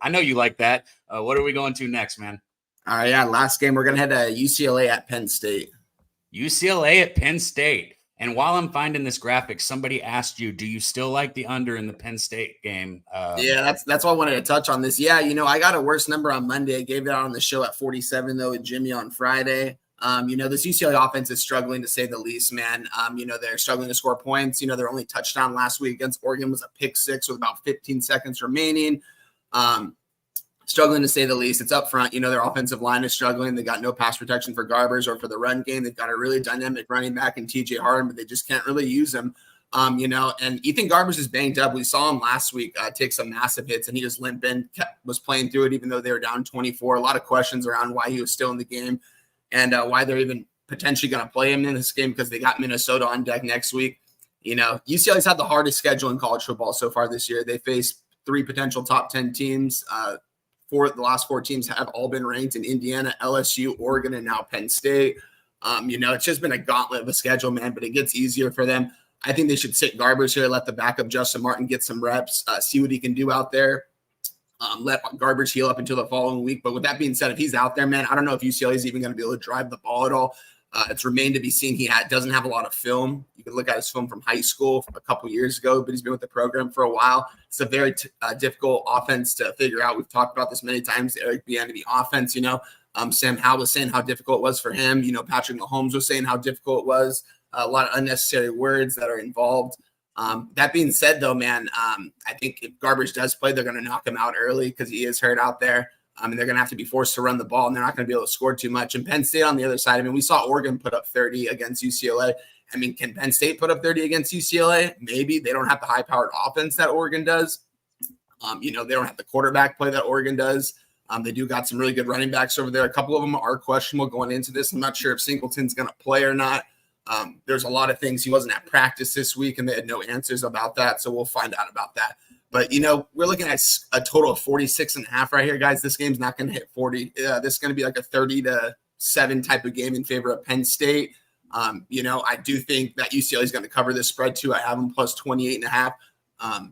I know you like that. What are we going to next, man? All right, yeah, last game, we're going to head to UCLA at Penn State. UCLA at Penn State. And while I'm finding this graphic, somebody asked you, do you still like the under in the Penn State game? Yeah, that's why I wanted to touch on this. Yeah, I got a worse number on Monday. I gave it out on the show at 47, though, with Jimmy on Friday. This UCLA offense is struggling, to say the least, man. They're struggling to score points. Their only touchdown last week against Oregon was a pick six with about 15 seconds remaining. Struggling to say the least. It's up front. Their offensive line is struggling. They got no pass protection for Garbers or for the run game. They've got a really dynamic running back in TJ Harden, but they just can't really use him. And Ethan Garbers is banged up. We saw him last week take some massive hits, and he just limped in, was playing through it, even though they were down 24. A lot of questions around why he was still in the game and why they're even potentially going to play him in this game, because they got Minnesota on deck next week. UCLA's had the hardest schedule in college football so far this year. They face 3 potential top 10 teams. The last 4 teams have all been ranked in Indiana, LSU, Oregon, and now Penn State. It's just been a gauntlet of a schedule, man, but it gets easier for them. I think they should sit Garbers here, let the backup Justin Martin get some reps, see what he can do out there. Let Garbers heal up until the following week. But with that being said, if he's out there, man, I don't know if UCLA is even going to be able to drive the ball at all. It's remained to be seen. He doesn't have a lot of film. You can look at his film from high school from a couple years ago, but he's been with the program for a while. It's a very difficult offense to figure out. We've talked about this many times, the Eric Bieniemy offense. Sam Howell was saying how difficult it was for him. Patrick Mahomes was saying how difficult it was. A lot of unnecessary words that are involved. That being said, though, man, I think if Garbers does play, they're going to knock him out early because he is hurt out there. And they're going to have to be forced to run the ball, and they're not going to be able to score too much. And Penn State on the other side, we saw Oregon put up 30 against UCLA. Can Penn State put up 30 against UCLA? Maybe. They don't have the high-powered offense that Oregon does. They don't have the quarterback play that Oregon does. They do got some really good running backs over there. A couple of them are questionable going into this. I'm not sure if Singleton's going to play or not. There's a lot of things. He wasn't at practice this week, and they had no answers about that, so we'll find out about that. But, we're looking at a total of 46.5 right here, guys. This game's not going to hit 40. This is going to be like a 30-7 type of game in favor of Penn State. I do think that UCLA is going to cover this spread too. I have them plus 28.5.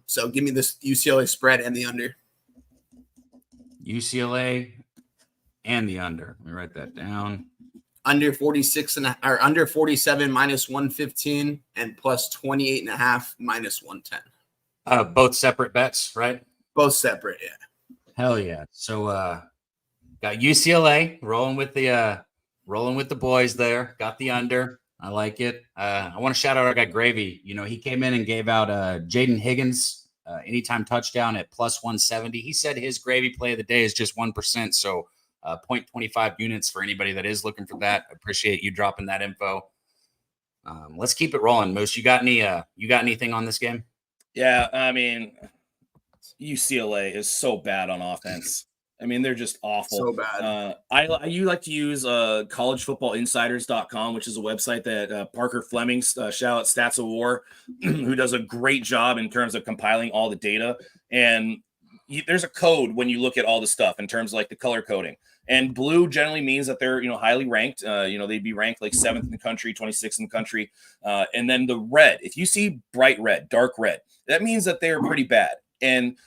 So give me this UCLA spread and the under. UCLA and the under. Let me write that down. Under 46 or under 47 minus 115 and plus 28.5 minus 110. Both separate bets, right? Both separate, yeah. Hell yeah. So got UCLA rolling with the boys there. Got the under. I like it. I want to shout out our guy Gravy. He came in and gave out Jaden Higgins anytime touchdown at plus 170. He said his Gravy play of the day is just 1%. So 0.25 units for anybody that is looking for that. Appreciate you dropping that info. Let's keep it rolling. Moose, you got anything on this game? Yeah, UCLA is so bad on offense. They're just awful. So bad. You like to use collegefootballinsiders.com, which is a website that Parker Fleming, shout out Stats of War, who does a great job in terms of compiling all the data. And there's a code when you look at all the stuff in terms of like the color coding. And blue generally means that they're, highly ranked. They'd be ranked like 7th in the country, 26th in the country. And then the red, if you see bright red, dark red, that means that they're pretty bad. And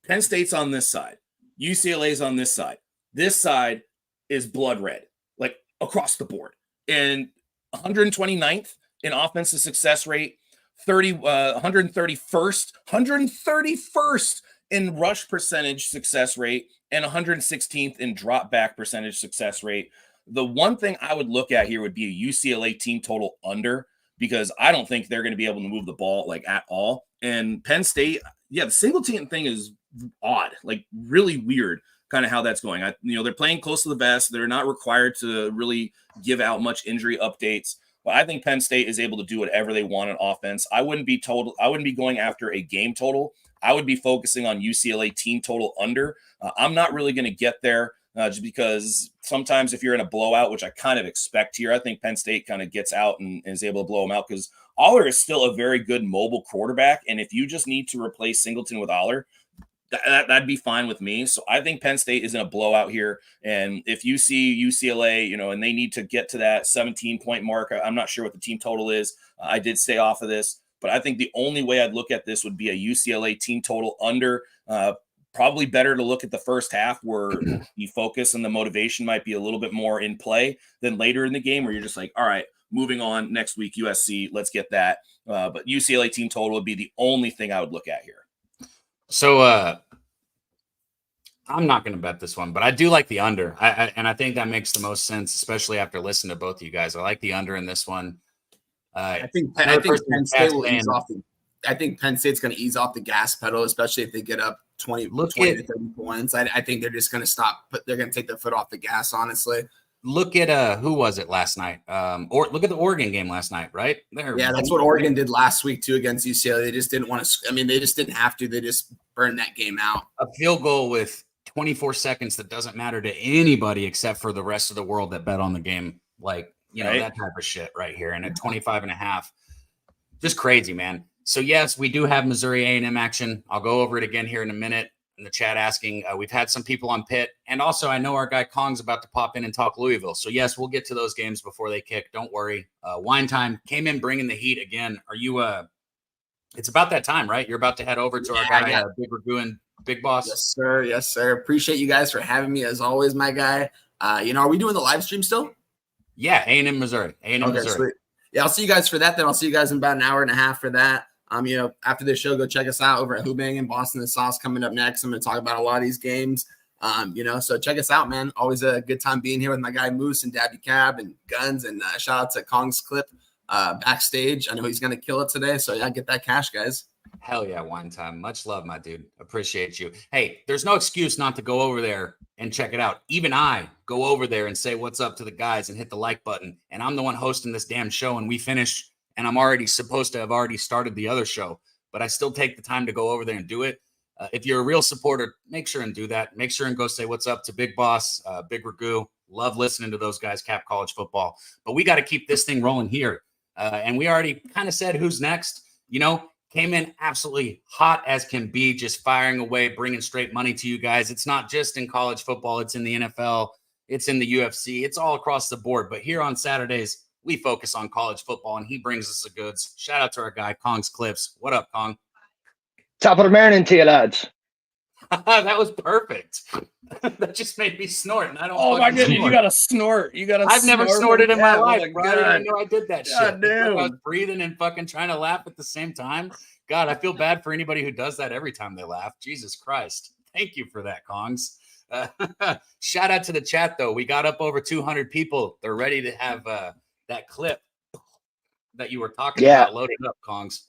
Penn State's on this side. UCLA's on this side. This side is blood red, like across the board. And 129th in offensive success rate, 131st in rush percentage success rate, and 116th in drop back percentage success rate. The one thing I would look at here would be a UCLA team total under, because I don't think they're going to be able to move the ball like at all. And Penn State, the single team thing is odd, like really weird kind of how that's going. They're playing close to the vest. They're not required to really give out much injury updates. But I think Penn State is able to do whatever they want on offense. I wouldn't be going after a game total. I would be focusing on UCLA team total under. I'm not really going to get there. just because sometimes if you're in a blowout, which I kind of expect here, I think Penn State kind of gets out and is able to blow them out because Aller is still a very good mobile quarterback. And if you just need to replace Singleton with Aller, that'd be fine with me. So I think Penn State is in a blowout here. And if you see UCLA, and they need to get to that 17-point mark, I'm not sure what the team total is. I did stay off of this, but I think the only way I'd look at this would be a UCLA team total under. Probably better to look at the first half where the focus and the motivation might be a little bit more in play than later in the game where you're just like, all right, moving on next week, USC, let's get that. But UCLA team total would be the only thing I would look at here. So I'm not going to bet this one, but I do like the under. And I think that makes the most sense, especially after listening to both of you guys. I like the under in this one. I think Penn State will ease off. I think Penn State's going to ease off the gas pedal, especially if they get up 20 to 30 points. I think they're just going to stop, but they're going to take their foot off the gas, honestly. Look at who was it last night? Or look at the Oregon game last night, right? That's what Oregon did last week too against UCLA. They just didn't want to. I mean, they just didn't have to. They just burned that game out. A field goal with 24 seconds that doesn't matter to anybody except for the rest of the world that bet on the game. Like, that type of shit right here. And at 25.5, just crazy, man. So yes, we do have Missouri A&M action. I'll go over it again here in a minute. In the chat asking, we've had some people on Pitt, and also I know our guy Kong's about to pop in and talk Louisville. So yes, we'll get to those games before they kick. Don't worry. Wine Time came in bringing the heat again. Are you? It's about that time, right? You're about to head over to our guy, Big Ragu and Big Boss. Yes, sir. Yes, sir. Appreciate you guys for having me as always, my guy. Are we doing the live stream still? Yeah, A&M Missouri. A&M Missouri. Sweet. Yeah, I'll see you guys for that. Then I'll see you guys in about an hour and a half for that. After this show, go check us out over at Hoobang and Boston and Sauce coming up next. I'm going to talk about a lot of these games. So check us out, man. Always a good time being here with my guy Moose and Daby Cab and Guns. And shout out to Kong's clip backstage. I know he's going to kill it today. So yeah, get that cash, guys. Hell yeah, Wine Time. Much love, my dude. Appreciate you. Hey, there's no excuse not to go over there and check it out. Even I go over there and say what's up to the guys and hit the like button. And I'm the one hosting this damn show, and we finish. And I'm already supposed to have already started the other show, but I still take the time to go over there and do it. If you're a real supporter, make sure and do that. Make sure and go say what's up to Big Boss, Big Ragu. Love listening to those guys cap college football. But we got to keep this thing rolling here. And we already kind of said who's next. Came in absolutely hot as can be, just firing away, bringing straight money to you guys. It's not just in college football. It's in the NFL. It's in the UFC. It's all across the board. But here on Saturdays, we focus on college football, and he brings us the goods. Shout out to our guy, Kong's Clips. What up, Kong? Top of the morning to you, lads. That was perfect. That just made me snort, and I don't. Oh my goodness, you got to snort. I've never snorted in my life, bro. I didn't even know I did that God shit. damn. I was breathing and fucking trying to laugh at the same time. God, I feel bad for anybody who does that every time they laugh. Jesus Christ. Thank you for that, Kongs. Shout out to the chat, though. We got up over 200 people. They're ready to have that clip that you were talking about loaded up, Kongs.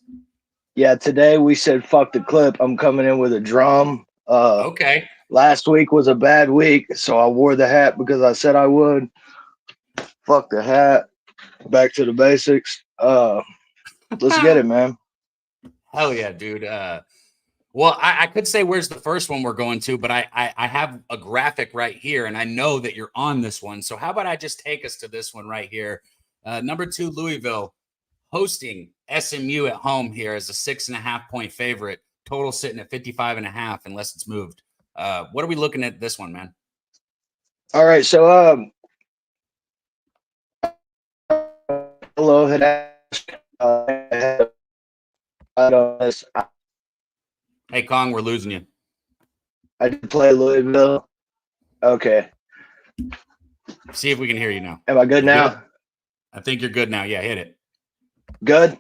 Yeah, today we said fuck the clip. I'm coming in with a drum. Okay. Last week was a bad week, so I wore the hat because I said I would. Fuck the hat. Back to the basics. Let's get it, man. Hell yeah, dude. Well, I could say where's the first one we're going to, but I have a graphic right here, and I know that you're on this one. So how about I just take us to this one right here? Number 2, Louisville, hosting SMU at home here as a 6.5-point favorite. Total sitting at 55.5 unless it's moved. What are we looking at this one, man? All right, so hello had asked Hey, Kong, we're losing you. I did play Louisville. Okay. See if we can hear you now. Am I good now? Good? I think you're good now. Yeah, hit it. Good?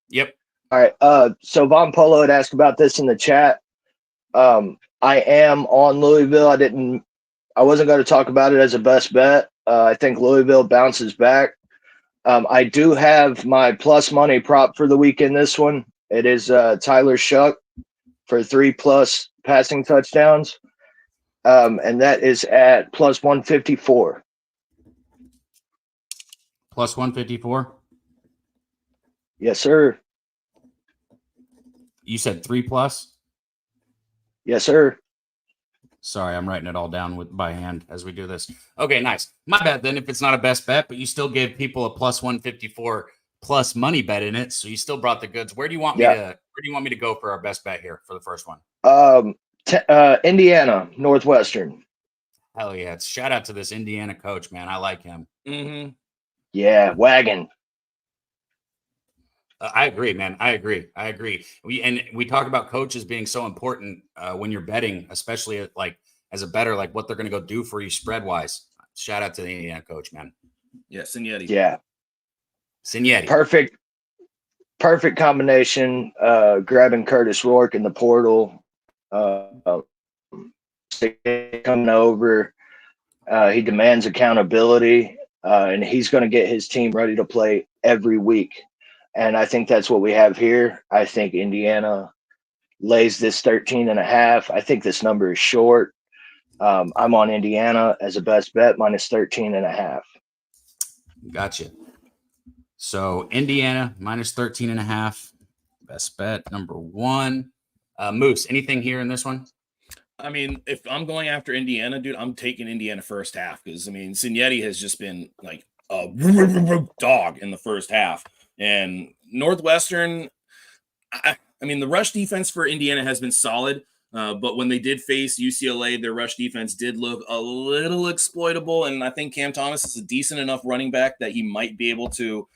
Yep. All right. So Von Polo had asked about this in the chat. I am on Louisville. I wasn't going to talk about it as a best bet. I think Louisville bounces back. I do have my plus money prop for the weekend. This one, it is Tyler Shuck for 3+ passing touchdowns. And that is at plus 154. Plus 154? Yes, sir. You said 3+? Yes, sir. Sorry, I'm writing it all down by hand as we do this. Okay, nice. My bad then if it's not a best bet, but you still gave people a plus 154 plus money bet in it, so you still brought the goods. Where do you want me to go for our best bet here for the first one? Indiana, Northwestern. Hell yeah. Shout out to this Indiana coach, man. I like him. Mm-hmm. Yeah, wagon. I agree, man. I agree. We talk about coaches being so important when you're betting, especially as a bettor, like what they're going to go do for you spread wise. Shout out to the Indiana coach, man. Yeah, Signetti. Yeah, Signetti. Perfect combination. Grabbing Curtis Rourke in the portal, coming over. He demands accountability, and he's going to get his team ready to play every week. And I think that's what we have here. I think Indiana lays this 13.5. I think this number is short. I'm on Indiana as a best bet, minus 13.5. Gotcha. So Indiana minus 13.5. Best bet number one. Moose, anything here in this one? I mean, if I'm going after Indiana, dude, I'm taking Indiana first half because, I mean, Signetti has just been like a dog in the first half. And Northwestern, I mean, the rush defense for Indiana has been solid, but when they did face UCLA, their rush defense did look a little exploitable. And I think Cam Thomas is a decent enough running back that he might be able to,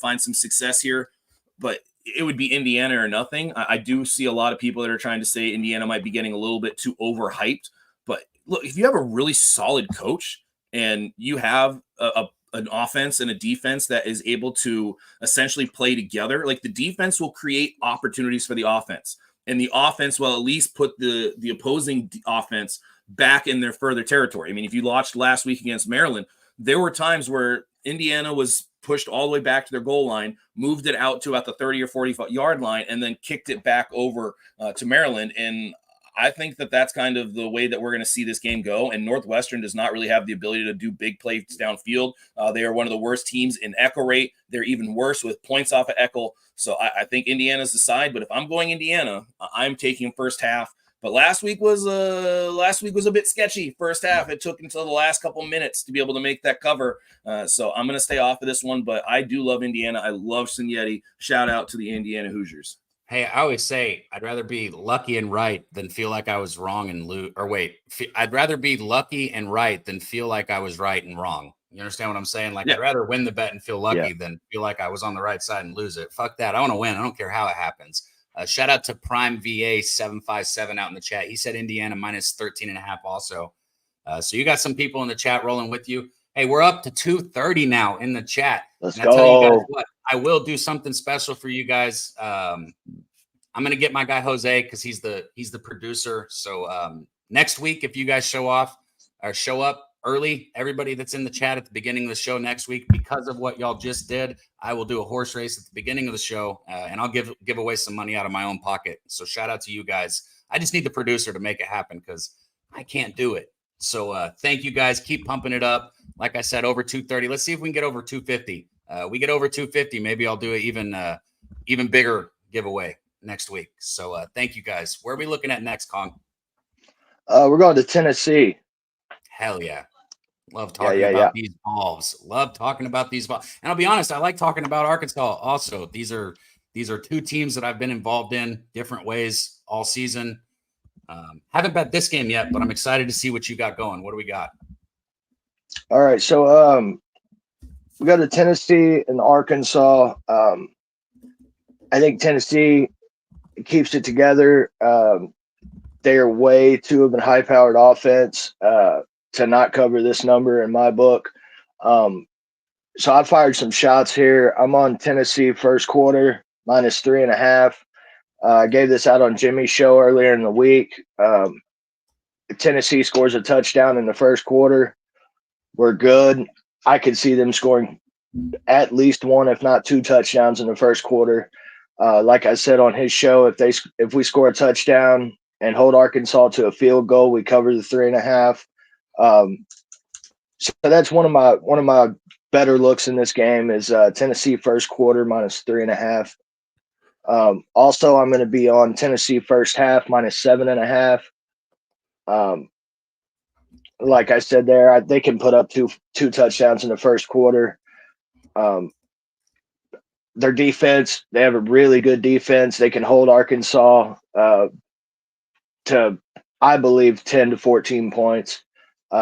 find some success here. But it would be Indiana or nothing. I do see a lot of people that are trying to say Indiana might be getting a little bit too overhyped. But look, if you have a really solid coach and you have an offense and a defense that is able to essentially play together, like the defense will create opportunities for the offense, and the offense will at least put the opposing offense back in their further territory. I mean, if you watched last week against Maryland, there were times where Indiana was pushed all the way back to their goal line, moved it out to about the 30 or 40 yard line, and then kicked it back over to Maryland. And I think that that's kind of the way that we're going to see this game go. And Northwestern does not really have the ability to do big plays downfield. They are one of the worst teams in echo rate. They're even worse with points off of echo. So I think Indiana's the side. But if I'm going Indiana, I'm taking first half. But last week was a bit sketchy. First half, it took until the last couple minutes to be able to make that cover. So I'm going to stay off of this one. But I do love Indiana. I love Signetti. Shout out to the Indiana Hoosiers. Hey, I always say I'd rather be lucky and right than feel like I was wrong and lose. Or wait, I'd rather be lucky and right than feel like I was right and wrong. You understand what I'm saying? Like, yeah. I'd rather win the bet and feel lucky than feel like I was on the right side and lose it. Fuck that. I want to win. I don't care how it happens. Shout out to Prime VA 757 out in the chat. He said Indiana minus 13.5 also. So you got some people in the chat rolling with you. Hey, we're up to 230 now in the chat. Let's and go. I tell you guys what, I will do something special for you guys. I'm going to get my guy Jose because he's the producer. So next week, if you guys show up early, everybody that's in the chat at the beginning of the show next week, because of what y'all just did, I will do a horse race at the beginning of the show, and I'll give away some money out of my own pocket. So shout out to you guys. I just need the producer to make it happen because I can't do it. So thank you guys. Keep pumping it up. Like I said, over 230. Let's see if we can get over 250. We get over 250, maybe I'll do an even bigger giveaway next week. So thank you guys. Where are we looking at next, Kong? We're going to Tennessee. Hell yeah. Love talking about these balls. Love talking about these balls. And I'll be honest, I like talking about Arkansas also. These are two teams that I've been involved in different ways all season. Haven't bet this game yet, but I'm excited to see what you got going. What do we got? All right. So we got to Tennessee and Arkansas. I think Tennessee keeps it together. They are way too of a high-powered offense to not cover this number in my book. So I fired some shots here. I'm on Tennessee first quarter, minus 3.5. I gave this out on Jimmy's show earlier in the week. If Tennessee scores a touchdown in the first quarter, we're good. I could see them scoring at least one, if not two touchdowns in the first quarter. Like I said on his show, if we score a touchdown and hold Arkansas to a field goal, we cover the 3.5. So that's one of my better looks in this game is Tennessee first quarter minus 3.5. Also, I'm going to be on Tennessee first half minus 7.5. Like I said there, they can put up two touchdowns in the first quarter. Their defense, they have a really good defense. They can hold Arkansas to, I believe, 10 to 14 points.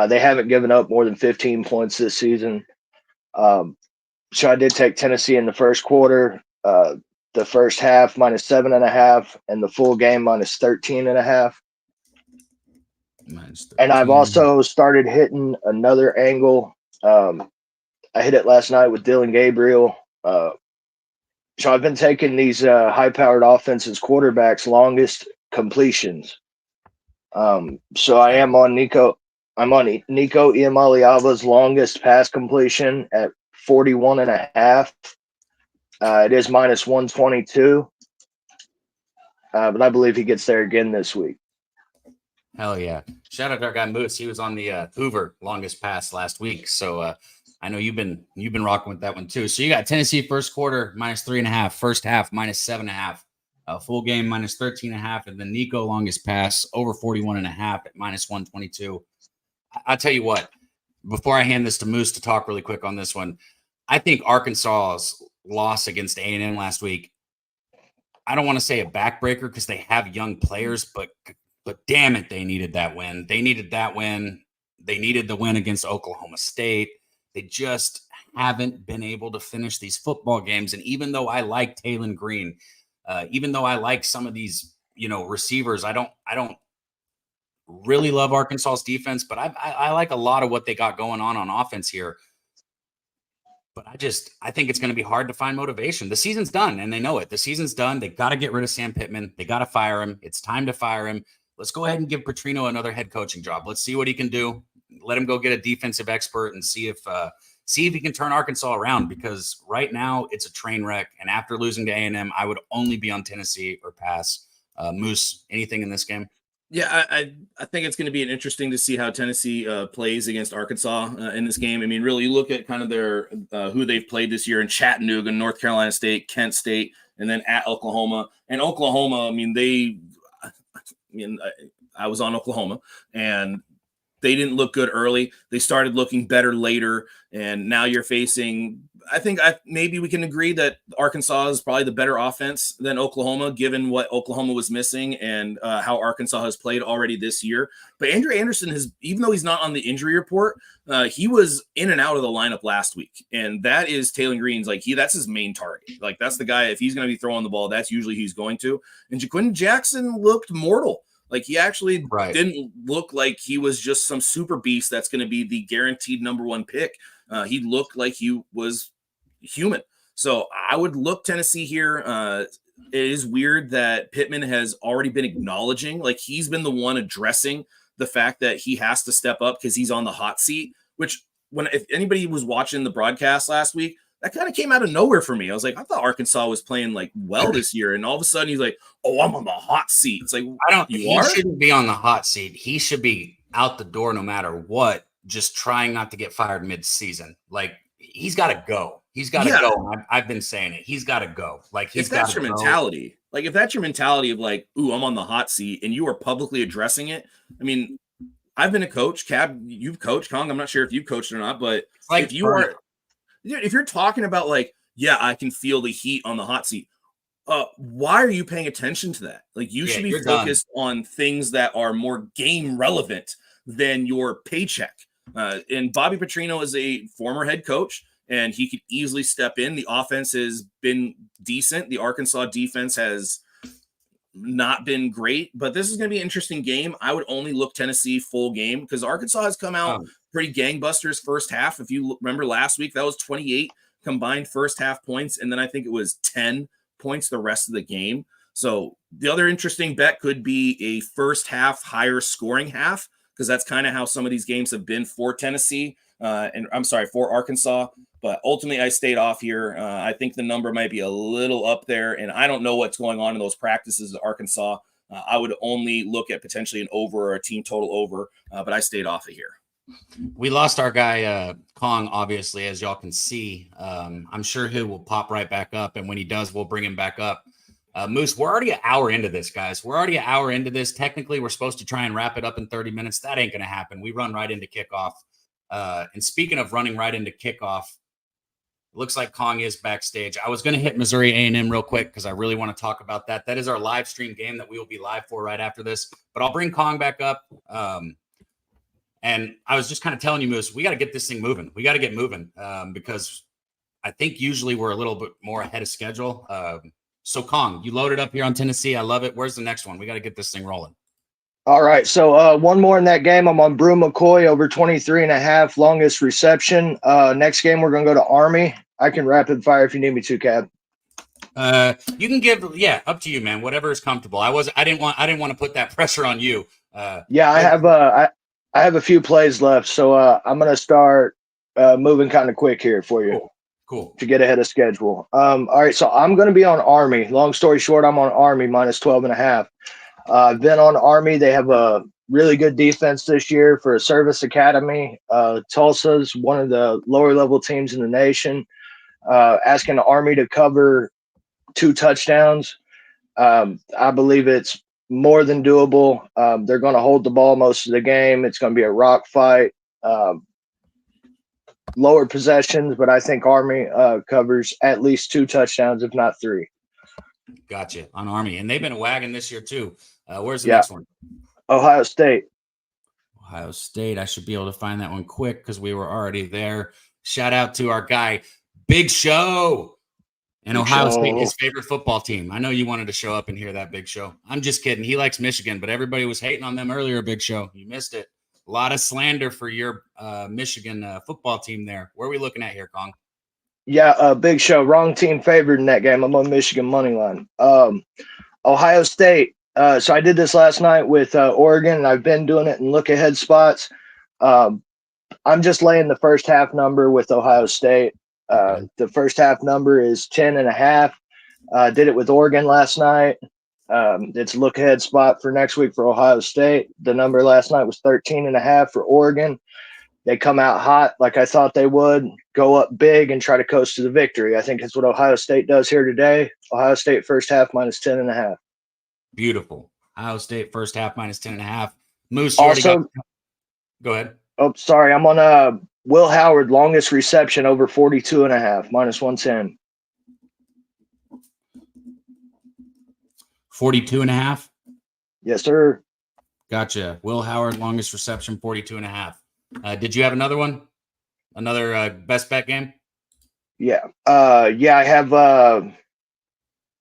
They haven't given up more than 15 points this season. So I did take Tennessee in the first quarter, the first half -7.5, and the full game -13.5. And I've also started hitting another angle. I hit it last night with Dylan Gabriel. So I've been taking these high-powered offenses quarterbacks' longest completions. So I am on Nico. I'm on Nico Iamaleava's longest pass completion at 41.5. It is -122. But I believe he gets there again this week. Hell yeah. Shout out to our guy Moose. He was on the Hoover longest pass last week. So I know you've been rocking with that one too. So you got Tennessee first quarter -3.5, first half -7.5, full game -13.5, and then Nico longest pass over 41.5 at -122. I'll tell you what, before I hand this to Moose to talk really quick on this one, I think Arkansas's loss against A&M last week, I don't want to say a backbreaker because they have young players, but damn it, they needed that win. They needed that win. They needed the win against Oklahoma State. They just haven't been able to finish these football games. And even though I like Taylon Green, even though I like some of these, receivers, I don't really love Arkansas's defense, but I like a lot of what they got going on offense here. But I think it's going to be hard to find motivation. The season's done, and they know it. The season's done. They got to get rid of Sam Pittman. They got to fire him. It's time to fire him. Let's go ahead and give Petrino another head coaching job. Let's see what he can do. Let him go get a defensive expert and see if he can turn Arkansas around, because right now it's a train wreck. And after losing to A&M, I would only be on Tennessee or pass. Moose, anything in this game? Yeah, I think it's going to be interesting to see how Tennessee plays against Arkansas in this game. I mean, really, you look at kind of their who they've played this year in Chattanooga, North Carolina State, Kent State, and then at Oklahoma. And Oklahoma, I was on Oklahoma, and they didn't look good early. They started looking better later, and now you're facing – I think maybe we can agree that Arkansas is probably the better offense than Oklahoma, given what Oklahoma was missing and how Arkansas has played already this year. But Andrew Anderson has, even though he's not on the injury report, he was in and out of the lineup last week, and that is Taylon Green's that's his main target. Like, that's the guy. If he's going to be throwing the ball, that's usually who he's going to. And Jaquin Jackson looked mortal. Like, he actually didn't look like he was just some super beast that's going to be the guaranteed number one pick. He looked like he was human. So I would look Tennessee here. It is weird that Pittman has already been acknowledging, like, he's been the one addressing the fact that he has to step up because he's on the hot seat, which if anybody was watching the broadcast last week, that kind of came out of nowhere for me. I was like, I thought Arkansas was playing well this year. And all of a sudden he's like, oh, I'm on the hot seat. It's like, he shouldn't be on the hot seat. He should be out the door no matter what, just trying not to get fired mid-season. Like, he's got to go. He's got to go. I've been saying it. He's got to go. Like, if that's your mentality, if that's your mentality of like, ooh, I'm on the hot seat, and you are publicly addressing it. I mean, I've been a coach. Cab, you've coached. Kong, I'm not sure if you've coached or not, but if you're talking about like, yeah, I can feel the heat on the hot seat. Why are you paying attention to that? Like, you should be focused on things that are more game relevant than your paycheck. And Bobby Petrino is a former head coach, and he could easily step in. The offense has been decent. The Arkansas defense has not been great, but this is going to be an interesting game. I would only look Tennessee full game because Arkansas has come out pretty gangbusters first half. If you remember last week, that was 28 combined first half points, and then I think it was 10 points the rest of the game. So the other interesting bet could be a first half higher scoring half, because that's kind of how some of these games have been for Tennessee for Arkansas. But ultimately, I stayed off here. I think the number might be a little up there, and I don't know what's going on in those practices at Arkansas. I would only look at potentially an over or a team total over, but I stayed off of here. We lost our guy, Kong, obviously, as y'all can see. I'm sure he will pop right back up, and when he does, we'll bring him back up. Moose, we're already an hour into this, guys. We're already an hour into this. Technically, we're supposed to try and wrap it up in 30 minutes. That ain't going to happen. We run right into kickoff. And speaking of running right into kickoff, it looks like Kong is backstage. I was going to hit Missouri A&M real quick because I really want to talk about that. That is our live stream game that we will be live for right after this. But I'll bring Kong back up. And I was just kind of telling you, Moose, we got to get this thing moving. We got to get moving because I think usually we're a little bit more ahead of schedule. So, Kong, you loaded up here on Tennessee. I love it. Where's the next one? We got to get this thing rolling. All right. So, one more in that game. I'm on Brew McCoy over 23.5, longest reception. Next game, we're going to go to Army. I can rapid fire if you need me to, Cab. You can give, up to you, man. Whatever is comfortable. I didn't want to put that pressure on you. I have a few plays left, so I'm going to start moving kind of quick here for you. Cool. To get ahead of schedule. All right, so I'm going to be on Army. Long story short, I'm on Army minus 12.5. I've been on Army. They have a really good defense this year for a service academy. Tulsa's one of the lower level teams in the nation. Asking the Army to cover 2 touchdowns. I believe it's more than doable. They're going to hold the ball most of the game. It's going to be a rock fight. Lower possessions, but I think Army covers at least 2 touchdowns, if not 3. Gotcha. On Army. And they've been a wagon this year, too. Where's the next one? Ohio State. Ohio State. I should be able to find that one quick because we were already there. Shout out to our guy, Big Show. And Ohio State, his favorite football team. I know you wanted to show up and hear that, Big Show. I'm just kidding. He likes Michigan, but everybody was hating on them earlier, Big Show. You missed it. A lot of slander for your Michigan football team there. Where are we looking at here, Kong? Yeah, Big Show. Wrong team favored in that game. I'm on Michigan money line. Ohio State. So I did this last night with Oregon, and I've been doing it in look-ahead spots. I'm just laying the first half number with Ohio State. The first half number is 10.5. Did it with Oregon last night. It's a look-ahead spot for next week for Ohio State. The number last night was 13.5 for Oregon. They come out hot like I thought they would, go up big and try to coast to the victory. I think it's what Ohio State does here today. Ohio State first half minus 10.5. Beautiful. Ohio State first half minus 10.5. Moose, go ahead. Oh, sorry. I'm on Will Howard, longest reception over 42.5, minus 110. 42.5? Yes, sir. Gotcha. Will Howard, longest reception, 42.5. Did you have another one? Another best bet game? Yeah. I have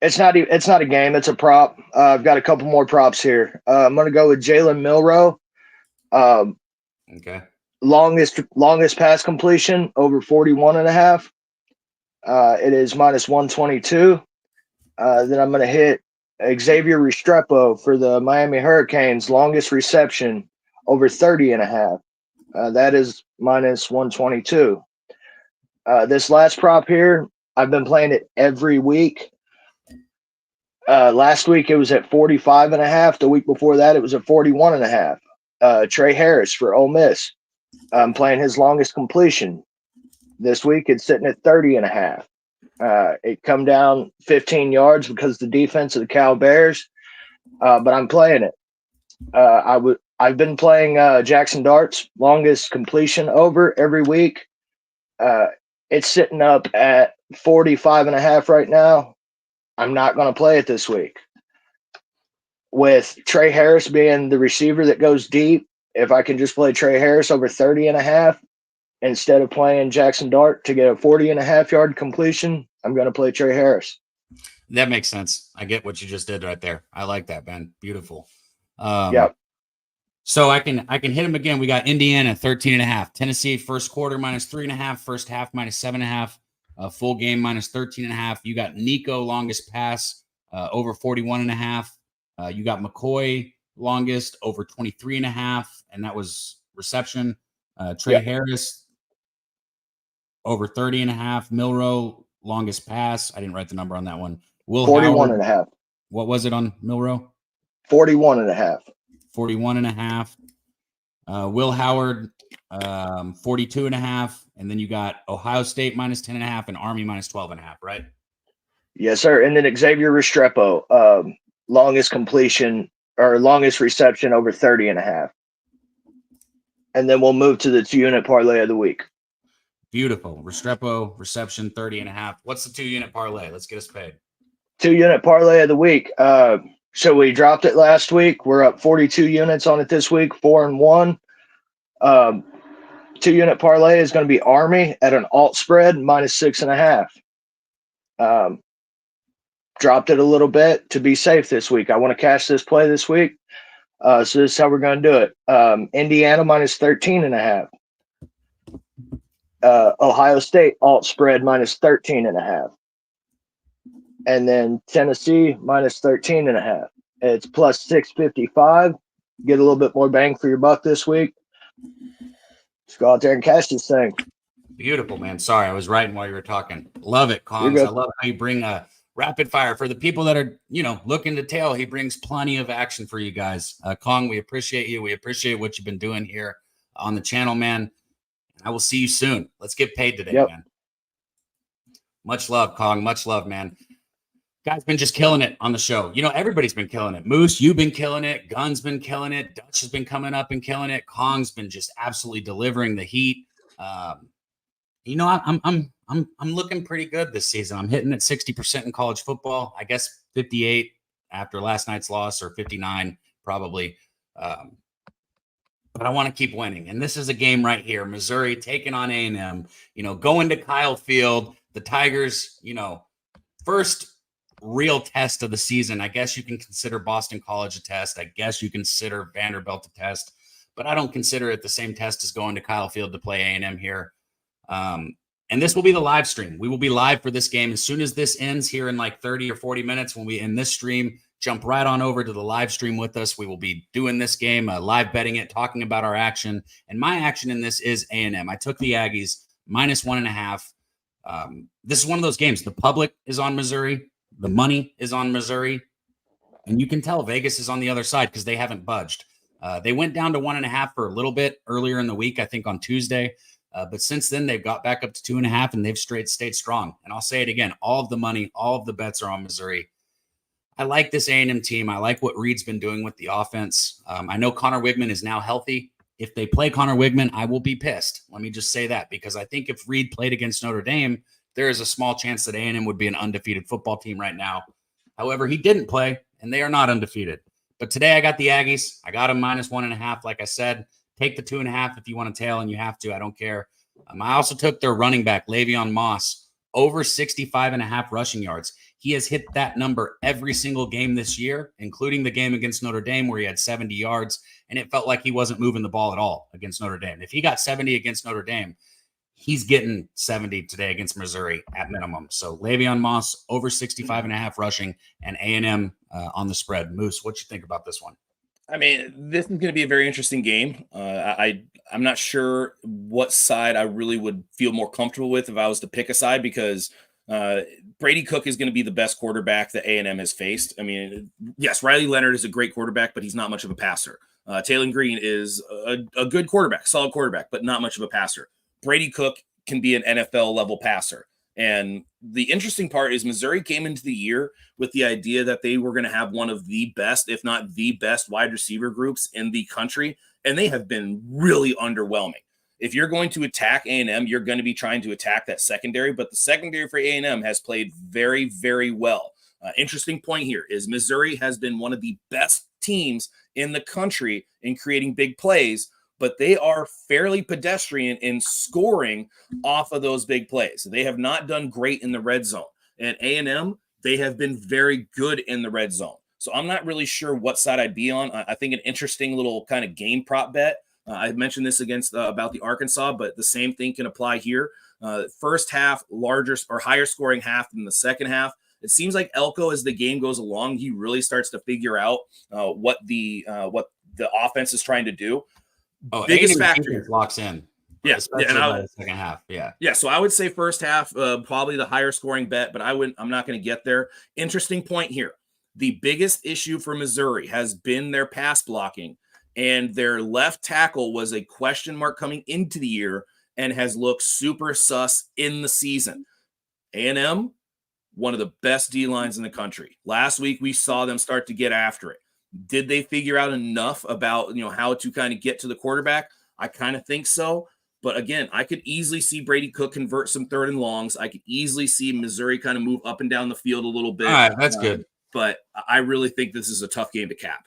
it's not a game, it's a prop. I've got a couple more props here. I'm gonna go with Jalen Milroe. Okay. Longest pass completion over 41.5. It is minus 122. Then I'm gonna hit Xavier Restrepo for the Miami Hurricanes, longest reception over 30.5. That is minus 122. This last prop here, I've been playing it every week. Last week it was at 45.5. The week before that it was at 41.5. Trey Harris for Ole Miss. I'm playing his longest completion. This week it's sitting at 30.5. It come down 15 yards because of the defense of the Cal Bears, but I'm playing it. I've been playing Jackson Dart's longest completion over every week. It's sitting up at 45.5 right now. I'm not going to play it this week. With Trey Harris being the receiver that goes deep, if I can just play Trey Harris over 30.5 instead of playing Jackson Dart to get a 40.5 yard completion, I'm going to play Trey Harris. That makes sense. I get what you just did right there. I like that, man. Beautiful. Yeah. So I can hit him again. We got Indiana 13.5, Tennessee first quarter minus 3.5, first half minus 7.5, full game minus 13.5. You got Nico longest pass over 41.5. You got McCoy longest over 23.5, and that was reception. Trey Harris over 30.5. Milroe longest pass. I didn't write the number on that one. Will 41.5. What was it on Milroe? 41.5. 41.5. Will Howard, 42.5. And then you got Ohio State minus 10.5 and Army minus 12.5, right? Yes, sir. And then Xavier Restrepo, longest completion or longest reception over 30.5. And then we'll move to the 2-unit parlay of the week. Beautiful. Restrepo, reception 30.5. What's the 2-unit parlay? Let's get us paid. 2-unit parlay of the week. So we dropped it last week. We're up 42 units on it this week, 4-1. 2-unit parlay is going to be Army at an alt spread -6.5. Dropped it a little bit to be safe this week. I want to cash this play this week. So this is how we're going to do it. Indiana -13.5. Ohio State alt spread -13.5. And then Tennessee -13.5. It's plus 655. Get a little bit more bang for your buck this week. Just go out there and cash this thing. Beautiful, man. Sorry, I was writing while you were talking. Love it, Kongs. I love how you bring a rapid fire for the people that are, looking to tail. He brings plenty of action for you guys. Kong, we appreciate you. We appreciate what you've been doing here on the channel, man. I will see you soon. Let's get paid today, man. Much love, Kong. Much love, man. Guys been just killing it on the show. Everybody's been killing it. Moose, you've been killing it. Gun's been killing it. Dutch has been coming up and killing it. Kong's been just absolutely delivering the heat. I'm looking pretty good this season. I'm hitting at 60% in college football. I guess 58 after last night's loss, or 59 probably. But I want to keep winning. And this is a game right here. Missouri taking on A&M, going to Kyle Field. The Tigers, first real test of the season. I guess you can consider Boston College a test. I guess you consider Vanderbilt a test. But I don't consider it the same test as going to Kyle Field to play A&M here. And this will be the live stream. We will be live for this game. As soon as this ends here in like 30 or 40 minutes, when we end this stream, jump right on over to the live stream with us. We will be doing this game, live betting it, talking about our action. And my action in this is A&M. I took the Aggies -1.5. This is one of those games. The public is on Missouri. The money is on Missouri. And you can tell Vegas is on the other side because they haven't budged. They went down to 1.5 for a little bit earlier in the week, I think on Tuesday. But since then, they've got back up to 2.5, and they've stayed strong. And I'll say it again, all of the money, all of the bets are on Missouri. I like this A&M team. I like what Reed's been doing with the offense. I know Connor Wigman is now healthy. If they play Connor Wigman, I will be pissed. Let me just say that, because I think if Reed played against Notre Dame, there is a small chance that A&M would be an undefeated football team right now. However, he didn't play, and they are not undefeated. But today I got the Aggies. I got them -1.5, like I said. Take the 2.5 if you want to tail, and you have to. I don't care. I also took their running back, Le'Veon Moss, over 65.5 rushing yards. He has hit that number every single game this year, including the game against Notre Dame where he had 70 yards, and it felt like he wasn't moving the ball at all against Notre Dame. If he got 70 against Notre Dame, he's getting 70 today against Missouri at minimum. So Le'Veon Moss, over 65.5 rushing, and A&M on the spread. Moose, what you think about this one? I mean, this is going to be a very interesting game. I'm not sure what side I really would feel more comfortable with if I was to pick a side, because Brady Cook is going to be the best quarterback that A&M has faced. I mean, yes, Riley Leonard is a great quarterback, but he's not much of a passer. Taylor Green is a good quarterback, solid quarterback, but not much of a passer. Brady Cook can be an NFL level passer. And the interesting part is Missouri came into the year with the idea that they were going to have one of the best, if not the best, wide receiver groups in the country. And they have been really underwhelming. If you're going to attack A&M, you're going to be trying to attack that secondary. But the secondary for A&M has played very, very well. Interesting point here is Missouri has been one of the best teams in the country in creating big plays, but they are fairly pedestrian in scoring off of those big plays. They have not done great in the red zone. And A&M, they have been very good in the red zone. So I'm not really sure what side I'd be on. I think an interesting little kind of game prop bet. I mentioned this about the Arkansas, but the same thing can apply here. First half, larger or higher scoring half than the second half. It seems like Elko, as the game goes along, he really starts to figure out what the offense is trying to do. Biggest factor locks in. Yeah, especially by the second half. Yeah. So I would say first half, probably the higher scoring bet, but I'm not going to get there. Interesting point here. The biggest issue for Missouri has been their pass blocking, and their left tackle was a question mark coming into the year and has looked super sus in the season. A&M, one of the best D-lines in the country. Last week, we saw them start to get after it. Did they figure out enough about, how to kind of get to the quarterback? I kind of think so. But again, I could easily see Brady Cook convert some 3rd and longs. I could easily see Missouri kind of move up and down the field a little bit. All right, that's good. But I really think this is a tough game to cap.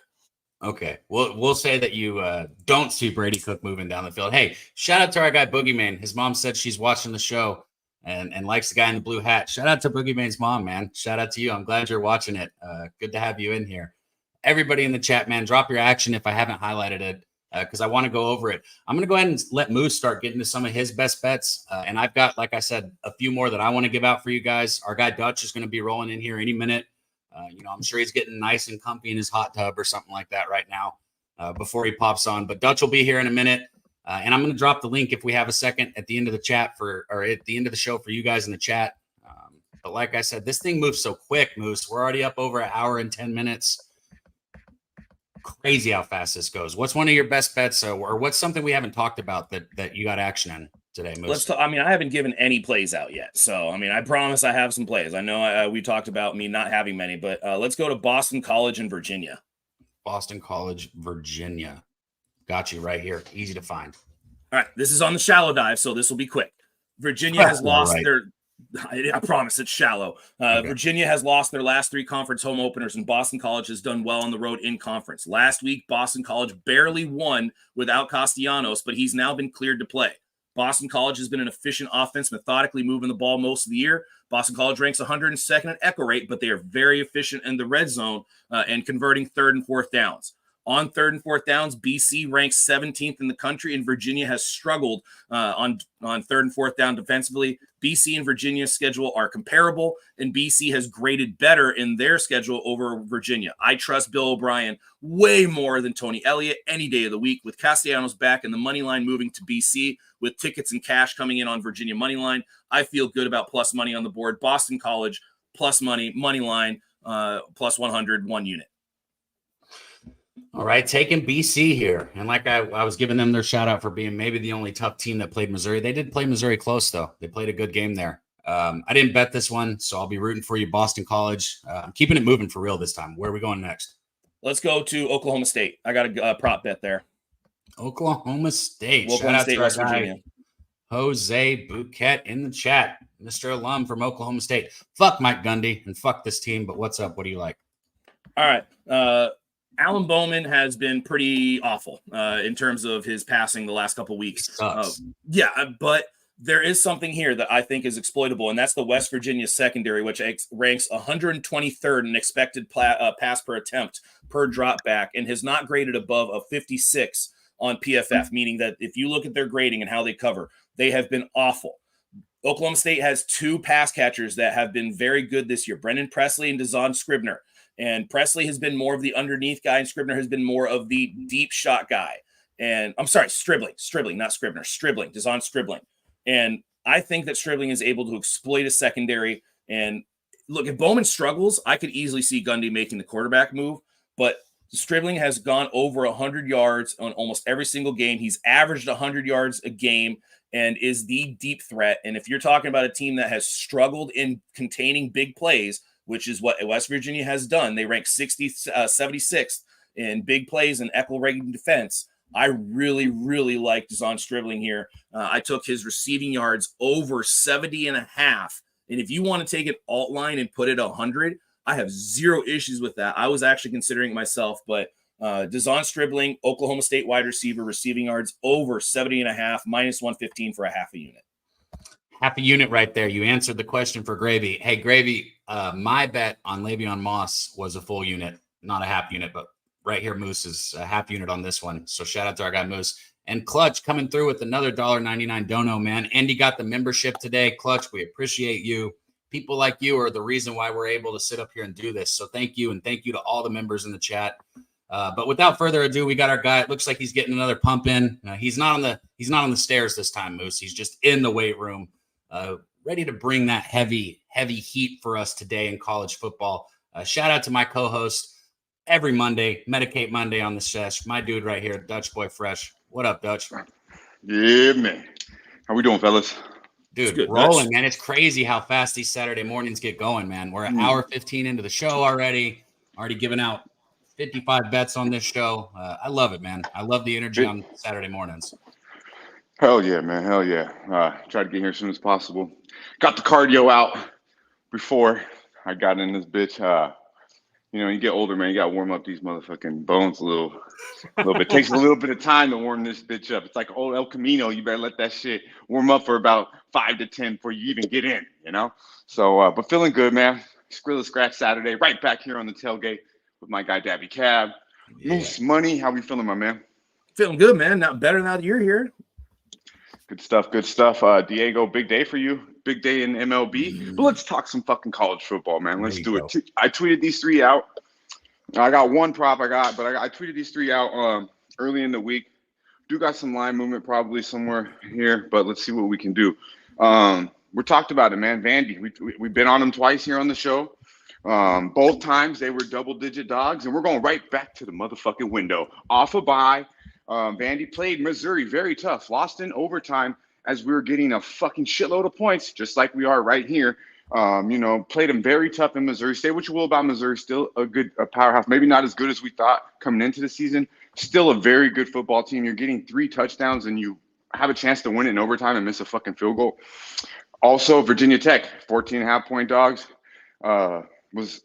Okay, we'll say that you don't see Brady Cook moving down the field. Hey, shout out to our guy Boogeyman. His mom said she's watching the show and likes the guy in the blue hat. Shout out to Boogeyman's mom, man. Shout out to you. I'm glad you're watching it. Good to have you in here. Everybody in the chat, man, drop your action if I haven't highlighted it because I want to go over it. I'm going to go ahead and let Moose start getting to some of his best bets. And I've got, like I said, a few more that I want to give out for you guys. Our guy Dutch is going to be rolling in here any minute. I'm sure he's getting nice and comfy in his hot tub or something like that right now before he pops on. But Dutch will be here in a minute. And I'm going to drop the link if we have a second at the end of the chat or at the end of the show for you guys in the chat. But like I said, this thing moves so quick, Moose. We're already up over an hour and 10 minutes. Crazy how fast this goes. What's one of your best bets or what's something we haven't talked about that you got action in today, Moose? I haven't given any plays out yet. So, I promise I have some plays. I know we talked about me not having many, but let's go to Boston College and Virginia. Boston College, Virginia. Got you right here. Easy to find. All right. This is on the shallow dive, so this will be quick. Virginia has lost their – I promise it's shallow. Okay. Virginia has lost their last 3 conference home openers, and Boston College has done well on the road in conference. Last week, Boston College barely won without Castellanos, but he's now been cleared to play. Boston College has been an efficient offense, methodically moving the ball most of the year. Boston College ranks 102nd in echo rate, but they are very efficient in the red zone and converting 3rd and 4th downs. On 3rd and 4th downs, BC ranks 17th in the country, and Virginia has struggled on 3rd and 4th down defensively. BC and Virginia's schedule are comparable, and BC has graded better in their schedule over Virginia. I trust Bill O'Brien way more than Tony Elliott any day of the week. With Castellanos back and the money line moving to BC, with tickets and cash coming in on Virginia money line, I feel good about plus money on the board. Boston College, plus money line, plus 100, 1 unit. All right, taking BC here. And like I was giving them their shout out for being maybe the only tough team that played Missouri. They did play Missouri close, though. They played a good game there. I didn't bet this one, so I'll be rooting for you, Boston College. I'm keeping it moving for real this time. Where are we going next? Let's go to Oklahoma State. I got a prop bet there. Oklahoma State. Oklahoma State, West Virginia. Jose Bouquet in the chat. Mr. Alum from Oklahoma State. Fuck Mike Gundy and fuck this team, but what's up? What do you like? All right. Alan Bowman has been pretty awful in terms of his passing the last couple of weeks. But there is something here that I think is exploitable, and that's the West Virginia secondary, which ranks 123rd in expected pass per attempt per drop back and has not graded above a 56 on PFF, meaning that if you look at their grading and how they cover, they have been awful. Oklahoma State has 2 pass catchers that have been very good this year, Brendan Presley and DeZon Scribner. And Presley has been more of the underneath guy, and Scribner has been more of the deep shot guy. And I'm sorry, Stribling, not Scribner, DeZon Stribling. And I think that Stribling is able to exploit a secondary. And look, if Bowman struggles, I could easily see Gundy making the quarterback move. But Stribling has gone over 100 yards on almost every single game. He's averaged 100 yards a game and is the deep threat. And if you're talking about a team that has struggled in containing big plays, which is what West Virginia has done. They rank 76th in big plays and equal rating defense. I really, really like DeZon Stribling here. I took his receiving yards over 70.5. And if you want to take an alt line and put it 100, I have zero issues with that. I was actually considering it myself, but DeZon Stribling, Oklahoma State wide receiver, receiving yards over 70.5, minus 115 for a half a unit. Half a unit right there. You answered the question for Gravy. Hey, Gravy, my bet on Le'Veon Moss was a full unit, not a half unit, but right here, Moose is a half unit on this one. So shout out to our guy Moose. And Clutch coming through with another $1.99 dono, man. Andy got the membership today. Clutch, we appreciate you. People like you are the reason why we're able to sit up here and do this. So thank you, and thank you to all the members in the chat. But without further ado, we got our guy. It looks like he's getting another pump in. He's not on the stairs this time, Moose. He's just in the weight room. Ready to bring that heavy heat for us today in college football. Shout out to my co-host every Monday, Medicate Monday on the sesh. My dude right here, Dutch Boy Fresh. What up, Dutch? Yeah, man. How we doing, fellas? Dude, good. rolling, man. It's crazy how fast these Saturday mornings get going, man. We're an hour 15 into the show already giving out 55 bets on this show. I love it, man. I love the energy on Saturday mornings. Hell yeah, man. Hell yeah. Try to get here as soon as possible. Got the cardio out before I got in this bitch. You get older, man. You got to warm up these motherfucking bones a little bit. It takes a little bit of time to warm this bitch up. It's like old El Camino. You better let that shit warm up for about 5 to 10 before you even get in, So, but feeling good, man. Skrilla Scratch Saturday. Right back here on the tailgate with my guy, Daby Cab. Moose Money. How we feeling, my man? Feeling good, man. Not better now that you're here. Good stuff. Good stuff. Diego, big day for you. Big day in MLB. But let's talk some fucking college football, man. Let's do it. I tweeted these 3 out. I got one prop I tweeted these 3 out early in the week. Do got some line movement probably somewhere here, but let's see what we can do. We talked about it, man. Vandy. We've been on them twice here on the show. Both times they were double-digit dogs, and we're going right back to the motherfucking window. Off a bye. Vandy played Missouri very tough. Lost in overtime as we were getting a fucking shitload of points, just like we are right here. Played them very tough in Missouri. Say what you will about Missouri, still a powerhouse. Maybe not as good as we thought coming into the season. Still a very good football team. You're getting 3 touchdowns and you have a chance to win it in overtime and miss a fucking field goal. Also, Virginia Tech, 14.5-point dogs. Was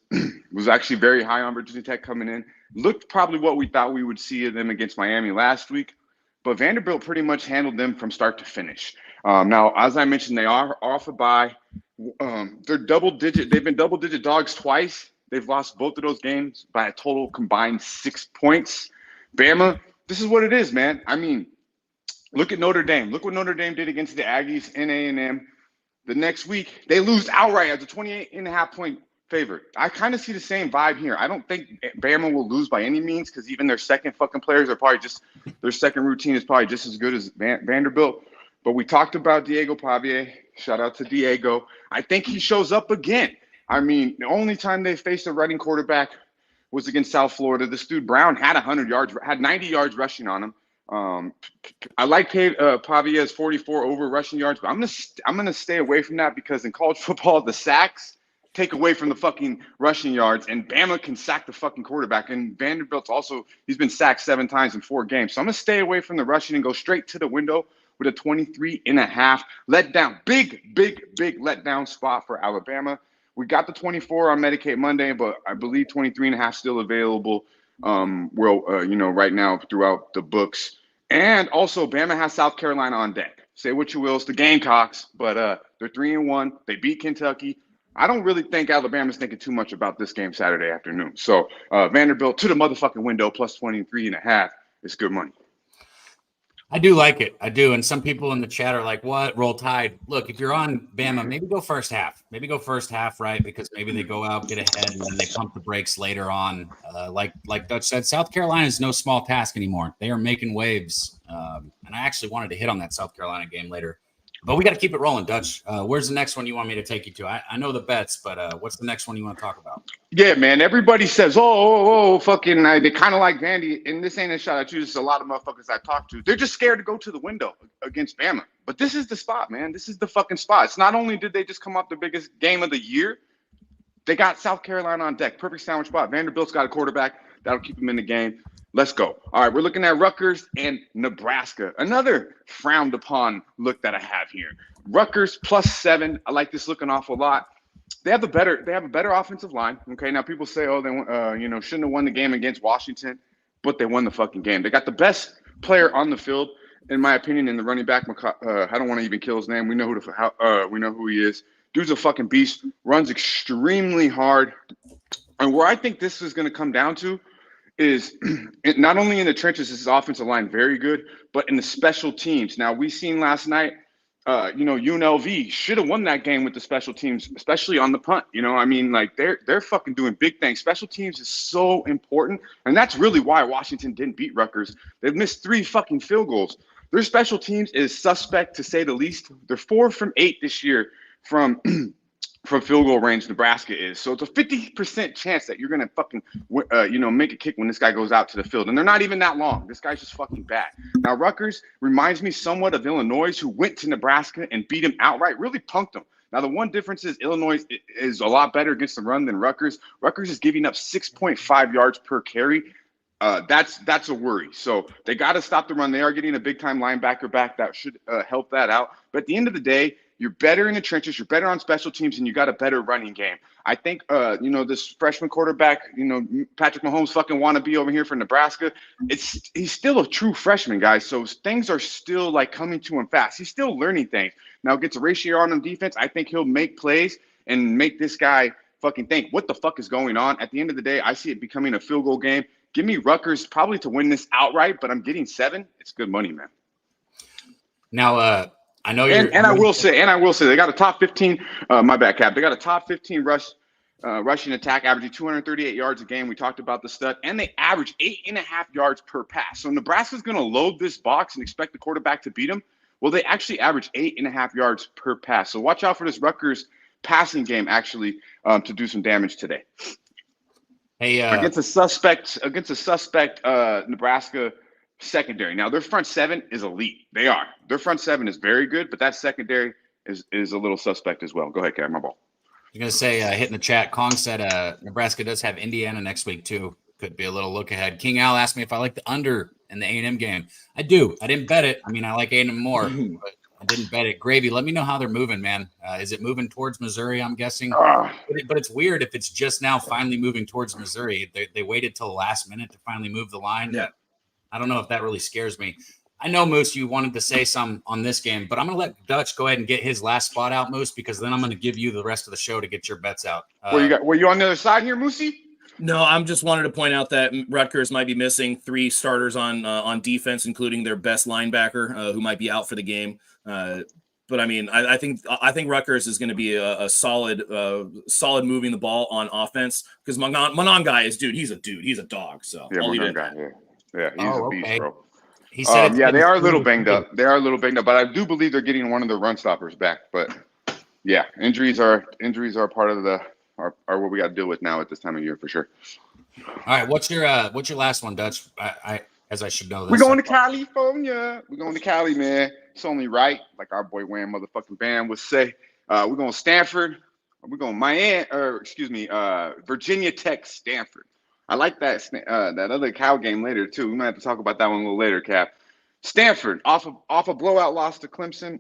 actually very high on Virginia Tech coming in. Looked probably what we thought we would see of them against Miami last week. But Vanderbilt pretty much handled them from start to finish. Now, as I mentioned, they are off a bye. They're double-digit. They've been double-digit dogs twice. They've lost both of those games by a total combined 6 points. Bama, this is what it is, man. I mean, look at Notre Dame. Look what Notre Dame did against the Aggies in A&M. The next week, they lose outright as a 28.5-point favorite. I kind of see the same vibe here. I don't think Bama will lose by any means because even their second fucking players are probably their second routine is probably just as good as Vanderbilt. But we talked about Diego Pavia. Shout out to Diego. I think he shows up again. I mean, the only time they faced a running quarterback was against South Florida. This dude Brown had 100 yards, had 90 yards rushing on him. I like Pavia's 44 over rushing yards, but I'm gonna stay away from that because in college football, the sacks take away from the fucking rushing yards, and Bama can sack the fucking quarterback. And Vanderbilt's also, he's been sacked 7 times in 4 games. So I'm gonna stay away from the rushing and go straight to the window with a 23.5 letdown. Big letdown spot for Alabama. We got the 24 on Medicaid Monday, but I believe 23.5 still available. Right now throughout the books. And also Bama has South Carolina on deck. Say what you will, it's the Gamecocks, but they're 3-1. They beat Kentucky. I don't really think Alabama's thinking too much about this game Saturday afternoon. So Vanderbilt to the motherfucking window plus 23.5 is good money. I do like it. I do. And some people in the chat are like, what? Roll Tide. Look, if you're on Bama, maybe go first half. Right? Because maybe they go out, get ahead, and then they pump the brakes later on. Like Dutch said, South Carolina is no small task anymore. They are making waves. And I actually wanted to hit on that South Carolina game later. But we got to keep it rolling, Dutch. Where's the next one you want me to take you to? I know the bets, but what's the next one you want to talk about? Yeah, man. Everybody says, fucking, they kind of like Vandy. And this ain't a shot at you. Just a lot of motherfuckers I talk to. They're just scared to go to the window against Bama. But this is the spot, man. This is the fucking spot. It's not only did they just come off the biggest game of the year, they got South Carolina on deck. Perfect sandwich spot. Vanderbilt's got a quarterback. That'll keep them in the game. Let's go. All right, we're looking at Rutgers and Nebraska. Another frowned upon look that I have here. Rutgers +7. I like this look an awful lot. They have a better offensive line. Okay, now people say, they shouldn't have won the game against Washington, but they won the fucking game. They got the best player on the field, in my opinion, in the running back. I don't want to even kill his name. We know who he is. Dude's a fucking beast. Runs extremely hard. And where I think this is going to come down to is not only in the trenches is his offensive line very good, but in the special teams. Now, we seen last night, UNLV should have won that game with the special teams, especially on the punt. They're fucking doing big things. Special teams is so important, and that's really why Washington didn't beat Rutgers. They've missed 3 fucking field goals. Their special teams is suspect, to say the least. They're 4 from 8 this year from from field goal range Nebraska is. So it's a 50% chance that you're going to fucking, make a kick when this guy goes out to the field. And they're not even that long. This guy's just fucking bad. Now, Rutgers reminds me somewhat of Illinois, who went to Nebraska and beat him outright, really punked them. Now, the one difference is Illinois is a lot better against the run than Rutgers. Rutgers is giving up 6.5 yards per carry. That's a worry. So they got to stop the run. They are getting a big-time linebacker back. That should help that out. But at the end of the day, you're better in the trenches. You're better on special teams, and you got a better running game. I think, this freshman quarterback, Patrick Mahomes fucking wannabe over here for Nebraska. He's still a true freshman, guys. So things are still like coming to him fast. He's still learning things. Now gets a ratio on defense. I think he'll make plays and make this guy fucking think, what the fuck is going on? At the end of the day, I see it becoming a field goal game. Give me Rutgers probably to win this outright, but I'm getting 7. It's good money, man. Now, I know you're, and I will say, they got a top 15. My bad, Cap. They got a top 15 rushing attack, averaging 238 yards a game. We talked about the stud, and they average 8.5 yards per pass. So Nebraska's going to load this box and expect the quarterback to beat them. Well, they actually average 8.5 yards per pass. So watch out for this Rutgers passing game actually to do some damage today. Hey, against a suspect Nebraska secondary. Now their front seven is elite. They are. Their front seven is very good, but that secondary is a little suspect as well. Go ahead, Kevin. My ball. I was gonna say, hitting the chat. Kong said Nebraska does have Indiana next week too. Could be a little look ahead. King Al asked me if I like the under in the A&M game. I do. I didn't bet it. I mean, I like A&M more, but I didn't bet it. Gravy, let me know how they're moving, man. Is it moving towards Missouri? I'm guessing. But it's weird if it's just now finally moving towards Missouri. They waited till the last minute to finally move the line. Yeah. I don't know if that really scares me. I know, Moose, you wanted to say some on this game, but I'm going to let Dutch go ahead and get his last spot out, Moose, because then I'm going to give you the rest of the show to get your bets out. Were you on the other side here, Moosey? No, I'm just wanted to point out that Rutgers might be missing 3 starters on defense, including their best linebacker, who might be out for the game. But I mean, I think Rutgers is going to be a solid moving the ball on offense, because Manon guy is he's a dog. So yeah, I'll leave Manon it. Guy, yeah, he's a beast, bro. He said, they are a little banged up. They are a little banged up, but I do believe they're getting one of the run stoppers back. But yeah, injuries are part of are what we got to deal with now at this time of year for sure. All right, what's your last one, Dutch? I should know this. We're going to California. We're going to Cali, man. It's only right, like our boy Wham motherfucking band would say. We're going to Stanford. We're going Virginia Tech, Stanford. I like that other Cal game later too. We might have to talk about that one a little later, Cap. Stanford off a blowout loss to Clemson.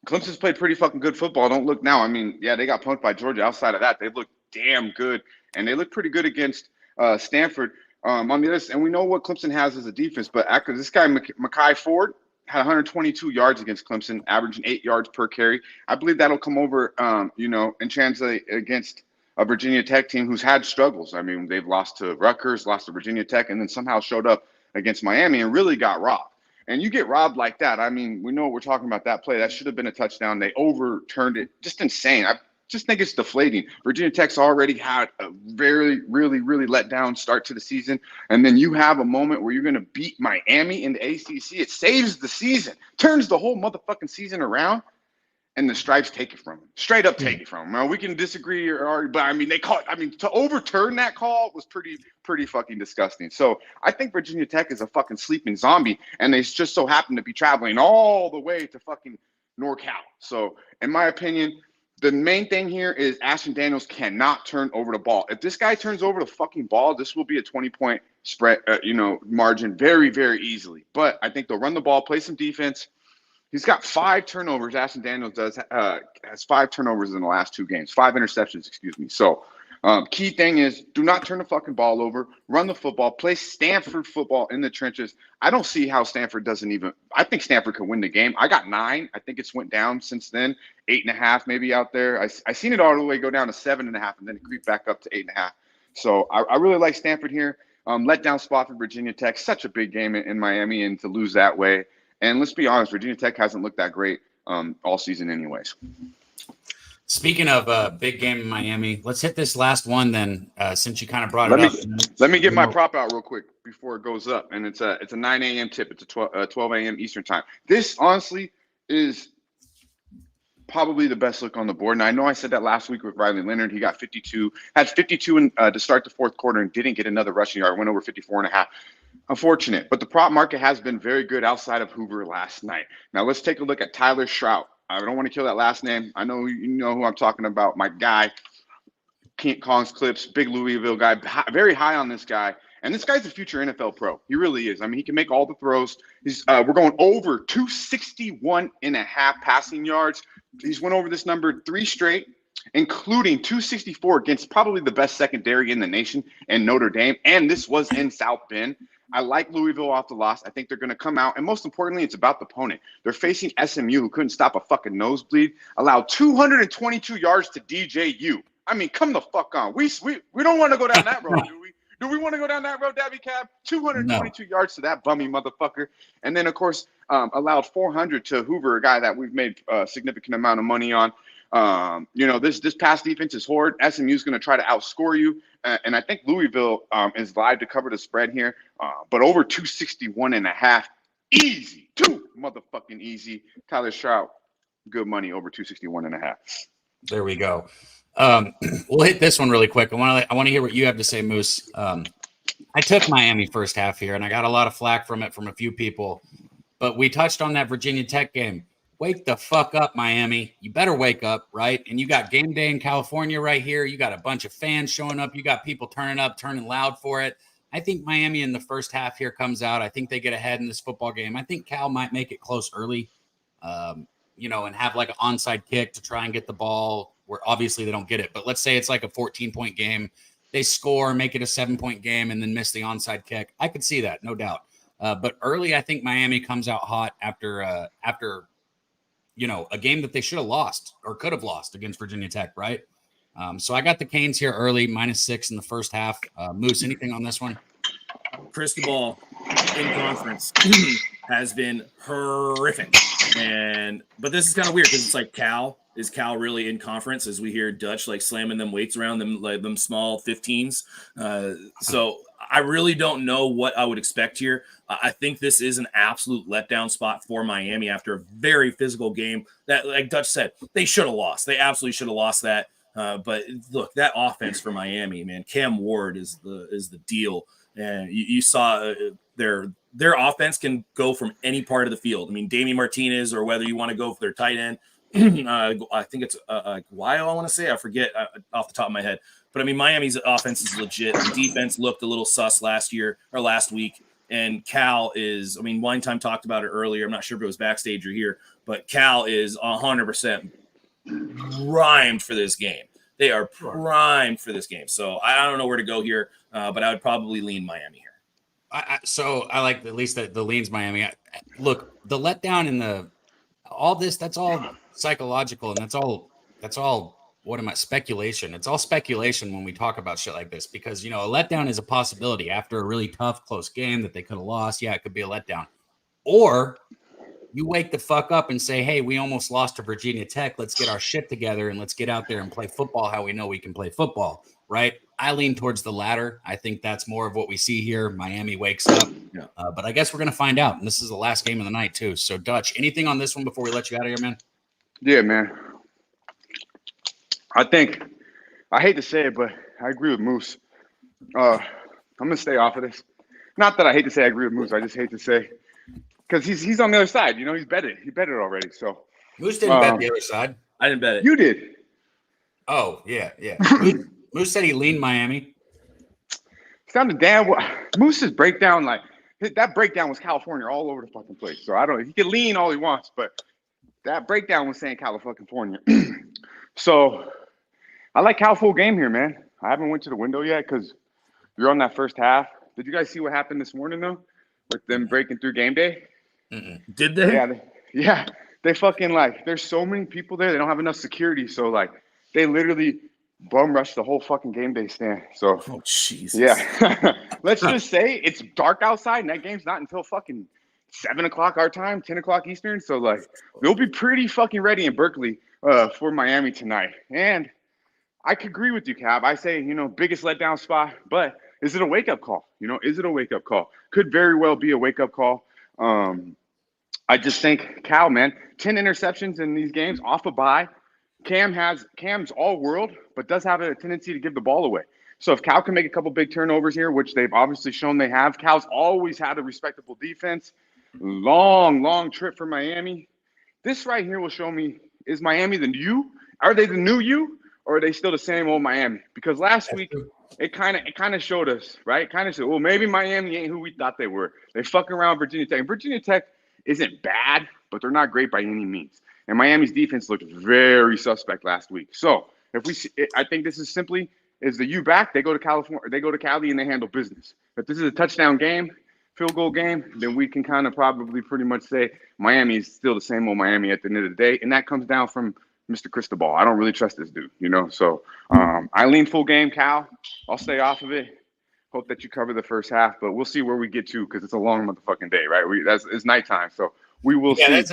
Clemson's played pretty fucking good football. Don't look now. I mean, yeah, they got punked by Georgia. Outside of that, they look damn good, and they look pretty good against Stanford. On the other, and we know what Clemson has as a defense, but after this guy Mekhi Ford had 122 yards against Clemson, averaging 8 yards per carry. I believe that'll come over, and translate against a Virginia Tech team who's had struggles. I mean, they've lost to Rutgers, lost to Virginia Tech, and then somehow showed up against Miami and really got robbed. And you get robbed like that. I mean, we know what we're talking about that play. That should have been a touchdown. They overturned it. Just insane. I just think it's deflating. Virginia Tech's already had a very, really, really let down start to the season. And then you have a moment where you're going to beat Miami in the ACC. It saves the season, turns the whole motherfucking season around. And the Stripes take it from him. Straight up take it from him. Now, we can disagree but I mean, to overturn that call was pretty fucking disgusting. So I think Virginia Tech is a fucking sleeping zombie, and they just so happen to be traveling all the way to fucking NorCal. So in my opinion, the main thing here is Ashton Daniels cannot turn over the ball. If this guy turns over the fucking ball, this will be a 20-point spread, margin very, very easily. But I think they'll run the ball, play some defense. He's got 5 turnovers. Ashton Daniels has 5 turnovers in the last 2 games, 5 interceptions, excuse me. So key thing is do not turn the fucking ball over, run the football, play Stanford football in the trenches. I don't see how Stanford I think Stanford could win the game. I got 9. I think it's went down since then, 8.5 maybe out there. I seen it all the way go down to 7.5 and then it creep back up to 8.5. So I really like Stanford here. Let down spot for Virginia Tech. Such a big game in Miami, and to lose that way. And let's be honest, Virginia Tech hasn't looked that great all season anyways. Speaking of big game in Miami, let's hit this last one then, since you kind of brought it up. Let me get my prop out real quick before it goes up. And it's a 9 a.m. tip. It's a 12 a.m. Eastern time. This, honestly, is probably the best look on the board. And I know I said that last week with Riley Leonard. He got 52, had 52 to start the fourth quarter and didn't get another rushing yard, went over 54.5. Unfortunate. But the prop market has been very good outside of Hoover last night. Now let's take a look at Tyler Strout. I don't want to kill that last name. I know you know who I'm talking about. My guy, Kong's Clips, big Louisville guy, very high on this guy. And this guy's a future NFL pro. He really is. I mean, he can make all the throws. We're going over 261.5 passing yards. He's went over this number 3 straight, including 264 against probably the best secondary in the nation and Notre Dame. And this was in South Bend. I like Louisville off the loss. I think they're going to come out. And most importantly, it's about the opponent. They're facing SMU, who couldn't stop a fucking nosebleed, allowed 222 yards to DJU. I mean, come the fuck on. We don't want to go down that road, do we? Do we want to go down that road, Daby Cab? 222 yards to that bummy motherfucker. And then, of course, allowed 400 to Hoover, a guy that we've made a significant amount of money on. This pass defense is horrid. SMU's going to try to outscore you. And I think Louisville is live to cover the spread here. But over 261.5, easy. Too motherfucking easy. Tyler Strout, good money, over 261.5. There we go. We'll hit this one really quick. I want to hear what you have to say, Moose. I took Miami first half here, and I got a lot of flack from it from a few people. But we touched on that Virginia Tech game. Wake the fuck up, Miami. You better wake up, right? And you got game day in California right here. You got a bunch of fans showing up. You got people turning up, turning loud for it. I think Miami in the first half here comes out. I think they get ahead in this football game. I think Cal might make it close early, and have like an onside kick to try and get the ball where obviously they don't get it. But let's say it's like a 14-point game. They score, make it a 7-point game, and then miss the onside kick. I could see that, no doubt. But early, I think Miami comes out hot after a game that they should have lost or could have lost against Virginia Tech, right? So I got the Canes here early, -6 in the first half. Moose, anything on this one? Cristobal in conference has been horrific. But this is kind of weird because it's like Cal. Is Cal really in conference as we hear Dutch like slamming them weights around them, like them small 15s? So I really don't know what I would expect here. I think this is an absolute letdown spot for Miami after a very physical game that, like Dutch said, they should have lost. They absolutely should have lost that. But look, that offense for Miami, man, Cam Ward is the deal. And you saw their offense can go from any part of the field. I mean, Damien Martinez, or whether you want to go for their tight end. I think it's Guayo, I want to say. I forget off the top of my head. But, I mean, Miami's offense is legit. The defense looked a little sus last week. And Cal is – I mean, Wine Time talked about it earlier. I'm not sure if it was backstage or here. But Cal is 100% primed for this game. They are primed for this game. So, I don't know where to go here, but I would probably lean Miami here. So I like at least the leans Miami. Look, the letdown in all this, that's all psychological, and that's all speculation. It's all speculation when we talk about shit like this, because a letdown is a possibility after a really tough close game that they could have lost. Yeah, it could be a letdown. Or you wake the fuck up and say, hey, we almost lost to Virginia Tech. Let's get our shit together and let's get out there and play football how we know we can play football, right? I lean towards the latter. I think that's more of what we see here. Miami wakes up. Yeah. But I guess we're going to find out. And this is the last game of the night, too. So, Dutch, anything on this one before we let you out of here, man? Yeah, man. I hate to say it, but I agree with Moose. I'm going to stay off of this. Not that I hate to say I agree with Moose. I just hate to say, because he's on the other side. He bet it. He bet it already. So Moose didn't bet the other side. I didn't bet it. You did. Oh, yeah. Moose said he leaned Miami. Sounded damn well. Moose's breakdown, that breakdown was California all over the fucking place. So I don't know. He can lean all he wants, but that breakdown was saying California. So I like Cal full game here, man. I haven't went to the window yet because you're on that first half. Did you guys see what happened this morning, though, with them breaking through game day? Mm-mm. Did they? Yeah. They fucking, there's so many people there. They don't have enough security. So, they literally bum rushed the whole fucking game day stand. So, oh, Jesus. Yeah. Let's just say it's dark outside, and that game's not until fucking 7 o'clock our time, 10 o'clock Eastern. So, we'll be pretty fucking ready in Berkeley for Miami tonight. And I could agree with you, Cab. I say, biggest letdown spot, but is it a wake-up call? Is it a wake-up call? Could very well be a wake-up call. I just think Cal, man, 10 interceptions in these games off a bye. Cam's all world, but does have a tendency to give the ball away. So if Cal can make a couple big turnovers here, which they've obviously shown they have, Cal's always had a respectable defense. Long trip for Miami. This right here will show me, is Miami the new? Are they the new you, or are they still the same old Miami? Because last week it kind of showed us, right? Kind of said, well, maybe Miami ain't who we thought they were. They fucking around Virginia Tech. And Virginia Tech isn't bad, but they're not great by any means. And Miami's defense looked very suspect last week. So if we see, I think this is simply, is the U back? They go to California, they go to Cali, and they handle business. If this is a touchdown game, field goal game, then we can kind of probably pretty much say Miami is still the same old Miami at the end of the day. And that comes down from Mr. Cristobal. I don't really trust this dude, you know? So I lean full game, Cal. I'll stay off of it. Hope that you cover the first half, but we'll see where we get to because it's a long motherfucking day, right? It's nighttime, so we will see.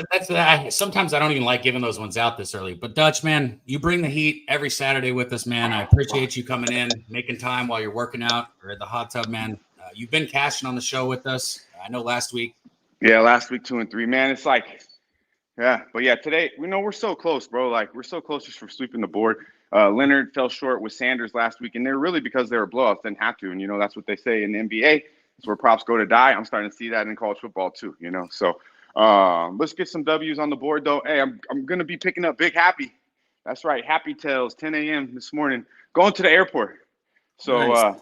Sometimes I don't even like giving those ones out this early. But Dutch, man, you bring the heat every Saturday with us, man. I appreciate you coming in, making time while you're working out or at the hot tub, man. You've been cashing on the show with us. I know last week. Yeah, last week 2 and 3, man. It's like, yeah, but yeah, today we're so close, bro. Like we're so close just from sweeping the board. Leonard fell short with Sanders last week, and they're really because they were blowouts, didn't have to. And, that's what they say in the NBA. It's where props go to die. I'm starting to see that in college football too, So let's get some W's on the board, though. Hey, I'm going to be picking up Big Happy. That's right, Happy Tails, 10 a.m. this morning, going to the airport. So, Nice.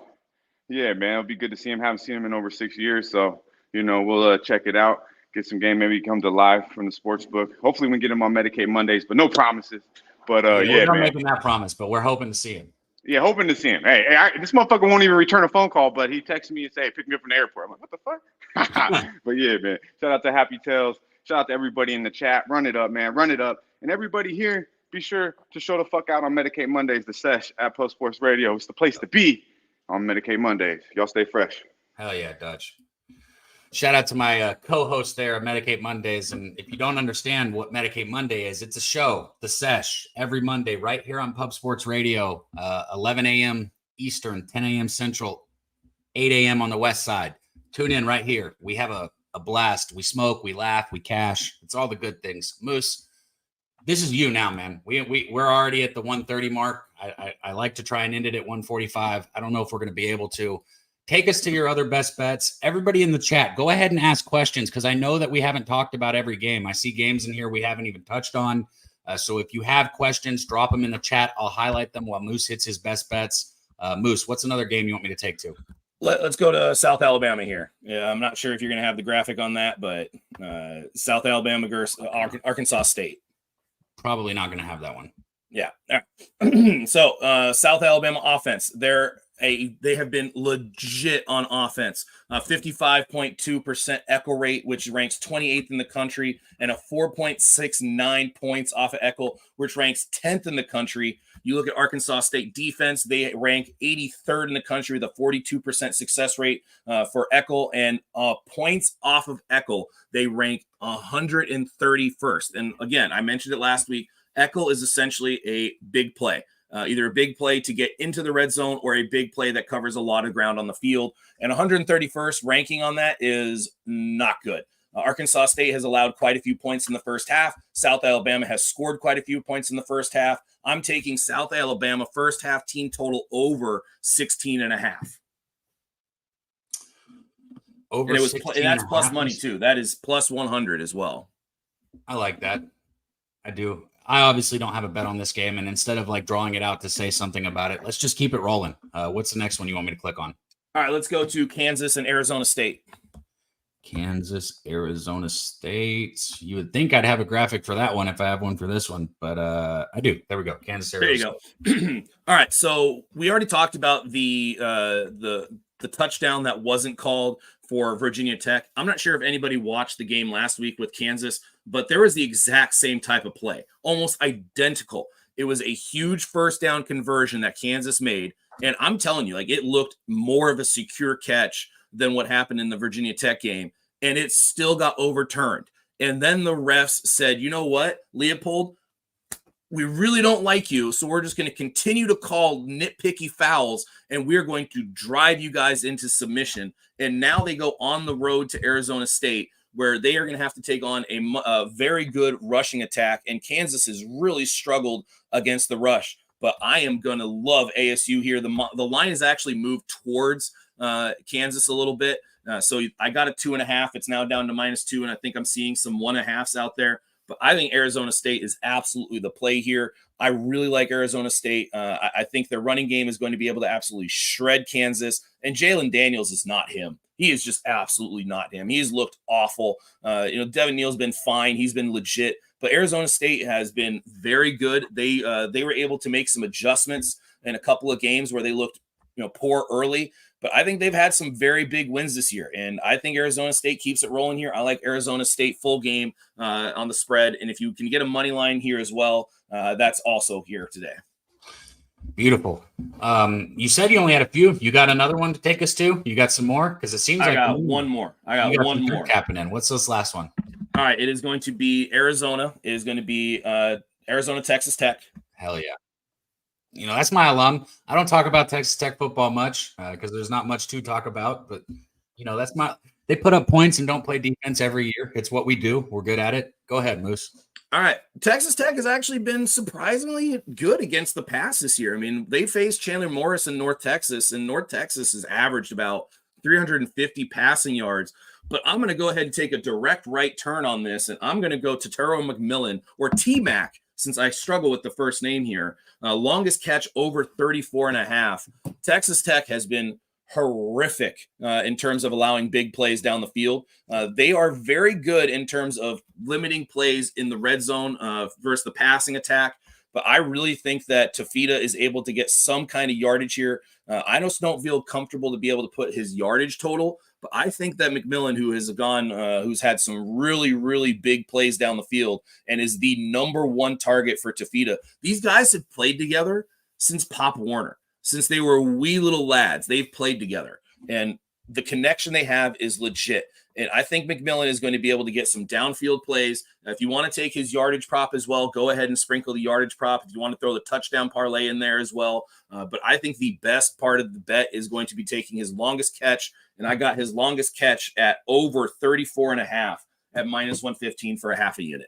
yeah, man, it'll be good to see him. Haven't seen him in over 6 years. So, we'll check it out, get some game. Maybe come to live from the sports book. Hopefully we can get him on Medicaid Mondays, but no promises. But we're not man. making that promise, but we're hoping to see him. Yeah, hoping to see him. Hey, this motherfucker won't even return a phone call, but he texted me and said, hey, pick me up from the airport. I'm like, what the fuck? But yeah, man. Shout out to Happy Tails. Shout out to everybody in the chat. Run it up, man. Run it up. And everybody here, be sure to show the fuck out on Medicaid Mondays, the sesh at Post Sports Radio. It's the place to be on Medicaid Mondays. Y'all stay fresh. Hell yeah, Dutch. Shout out to my co-host there at Medicaid Mondays. And if you don't understand what Medicaid Monday is, it's a show, The Sesh, every Monday right here on Pub Sports Radio, 11 a.m. Eastern, 10 a.m. Central, 8 a.m. on the West Side. Tune in right here. We have a blast. We smoke, we laugh, we cash. It's all the good things. Moose, this is you now, man. We're already at the 1:30 mark. I like to try and end it at 1:45. I don't know if we're going to be able to. Take us to your other best bets. Everybody in the chat, go ahead and ask questions because I know that we haven't talked about every game. I see games in here we haven't even touched on. So if you have questions, drop them in the chat. I'll highlight them while Moose hits his best bets. Moose, what's another game you want me to take to? Let's go to South Alabama here. Yeah, I'm not sure if you're going to have the graphic on that, but South Alabama versus Arkansas State. Probably not going to have that one. Yeah. All right. So South Alabama offense, they have been legit on offense. 55.2% echo rate, which ranks 28th in the country, and a 4.69 points off of echo, which ranks 10th in the country. You look at Arkansas State defense, they rank 83rd in the country with a 42% success rate for echo, and points off of echo, they rank 131st. And again, I mentioned it last week, echo is essentially a big play. Either a big play to get into the red zone or a big play that covers a lot of ground on the field. And 131st ranking on that is not good. Arkansas State has allowed quite a few points in the first half. South Alabama has scored quite a few points in the first half. I'm taking South Alabama first half team total over 16.5. Over, and that's plus money too. That is plus 100 as well. I like that. I do. I obviously don't have a bet on this game, and instead of like drawing it out to say something about it, let's just keep it rolling. What's the next one you want me to click on? All right, let's go to Kansas and Arizona State. Kansas, Arizona State. You would think I'd have a graphic for that one if I have one for this one, but I do. There we go. Kansas, Arizona. There you go. All right, so we already talked about the touchdown that wasn't called for Virginia Tech. I'm not sure if anybody watched the game last week with Kansas, but there was the exact same type of play, almost identical. It was a huge first down conversion that Kansas made. And I'm telling you, like, it looked more of a secure catch than what happened in the Virginia Tech game. And it still got overturned. And then the refs said, you know what, Leopold, we really don't like you, so we're just going to continue to call nitpicky fouls, and we're going to drive you guys into submission. And now they go on the road to Arizona State where they are going to have to take on a very good rushing attack, and Kansas has really struggled against the rush. But I am going to love ASU here. The line has actually moved towards Kansas a little bit. So I got a 2.5. It's now down to -2, and I think I'm seeing some 1.5s out there. But I think Arizona State is absolutely the play here. I really like Arizona State. I think their running game is going to be able to absolutely shred Kansas. And Jalen Daniels is not him. He is just absolutely not him. He's looked awful. Devin Neal's been fine. He's been legit. But Arizona State has been very good. They were able to make some adjustments in a couple of games where they looked poor early. But I think they've had some very big wins this year, and I think Arizona State keeps it rolling here. I like Arizona State full game on the spread, and if you can get a money line here as well, that's also here today. Beautiful. You said you only had a few. You got another one to take us to? You got some more? Because it seems I like got one more. I got one more. Capping in. What's this last one? All right, it is going to be Arizona. It is going to be Arizona, Texas Tech. Hell yeah. That's my alum. I don't talk about Texas Tech football much because there's not much to talk about. But, they put up points and don't play defense every year. It's what we do. We're good at it. Go ahead, Moose. All right. Texas Tech has actually been surprisingly good against the pass this year. I mean, they faced Chandler Morris in North Texas, and North Texas has averaged about 350 passing yards. But I'm going to go ahead and take a direct right turn on this, and I'm going to go to Turo McMillan, or T-Mac, since I struggle with the first name here. Longest catch over 34.5. Texas Tech has been horrific in terms of allowing big plays down the field. They are very good in terms of limiting plays in the red zone versus the passing attack. But I really think that Tafita is able to get some kind of yardage here. I just don't feel comfortable to be able to put his yardage total. But I think that McMillan, who's had some really, really big plays down the field and is the number one target for Tafita. These guys have played together since Pop Warner. Since they were wee little lads, they've played together. And the connection they have is legit. And I think McMillan is going to be able to get some downfield plays. Now, if you want to take his yardage prop as well, go ahead and sprinkle the yardage prop. If you want to throw the touchdown parlay in there as well. But I think the best part of the bet is going to be taking his longest catch. And I got his longest catch at over 34.5 at -115 for a half a unit.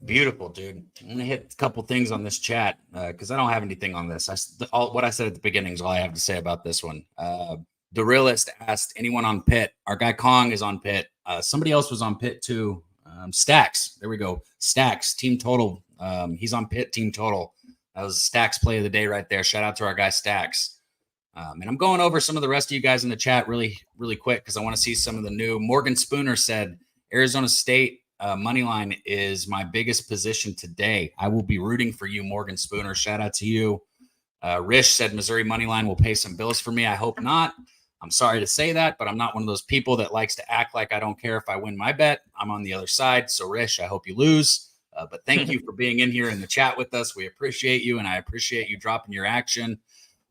Beautiful, dude. I'm going to hit a couple things on this chat because I don't have anything on this. What I said at the beginning is all I have to say about this one. The Realist asked anyone on Pitt. Our guy Kong is on Pitt. Somebody else was on Pitt too. Stacks. There we go. Stacks, team total. He's on Pitt, team total. That was Stacks play of the day right there. Shout out to our guy Stacks. And I'm going over some of the rest of you guys in the chat really, really quick because I want to see some of the new. Morgan Spooner said Arizona State money line is my biggest position today. I will be rooting for you, Morgan Spooner. Shout out to you. Rish said Missouri money line will pay some bills for me. I hope not. I'm sorry to say that, but I'm not one of those people that likes to act like I don't care if I win my bet. I'm on the other side. So, Rish, I hope you lose. But thank you for being in here in the chat with us. We appreciate you, and I appreciate you dropping your action.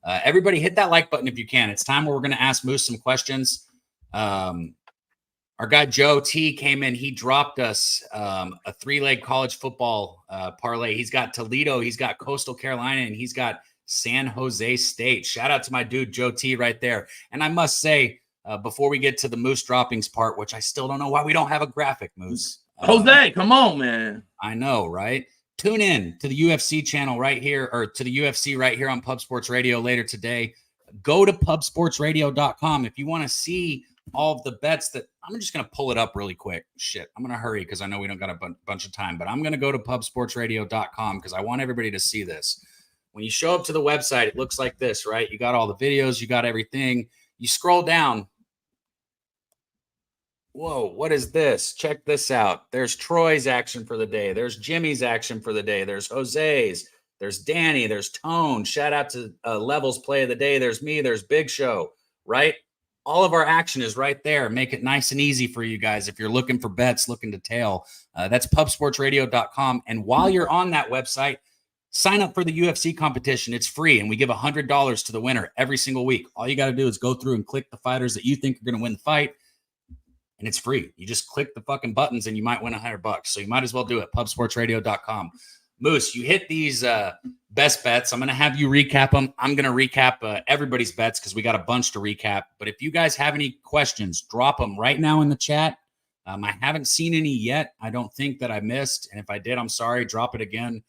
Everybody hit that like button if you can. It's time where we're going to ask Moose some questions. Our guy Joe T came in. He dropped us a 3-leg college football parlay. He's got Toledo, he's got Coastal Carolina, and he's got San Jose State. Shout out to my dude Joe T right there. And I must say, before we get to the Moose droppings part, which I still don't know why we don't have a graphic, Moose. Jose, come on, man. I know, right? Tune in to the UFC channel right here, or to the UFC right here on Pub Sports Radio later today. Go to pubsportsradio.com if you want to see all of the bets that I'm just going to pull it up really quick. Shit, I'm going to hurry because I know we don't got a bunch of time, but I'm going to go to pubsportsradio.com because I want everybody to see this. When you show up to the website, it looks like this, right? You got all the videos, you got everything. You scroll down. Whoa, what is this? Check this out. There's Troy's action for the day. There's Jimmy's action for the day. There's Jose's. There's Danny. There's Tone. Shout out to Levels play of the day. There's me. There's Big Show, right? All of our action is right there. Make it nice and easy for you guys if you're looking for bets, looking to tail. That's pubsportsradio.com. And while you're on that website, sign up for the UFC competition. It's free, and we give $100 to the winner every single week. All you got to do is go through and click the fighters that you think are going to win the fight, and it's free. You just click the fucking buttons, and you might win $100. So you might as well do it. pubsportsradio.com. Moose, you hit these best bets. I'm going to have you recap them. I'm going to recap everybody's bets because we got a bunch to recap. But if you guys have any questions, drop them right now in the chat. I haven't seen any yet. I don't think that I missed. And if I did, I'm sorry. Drop it again.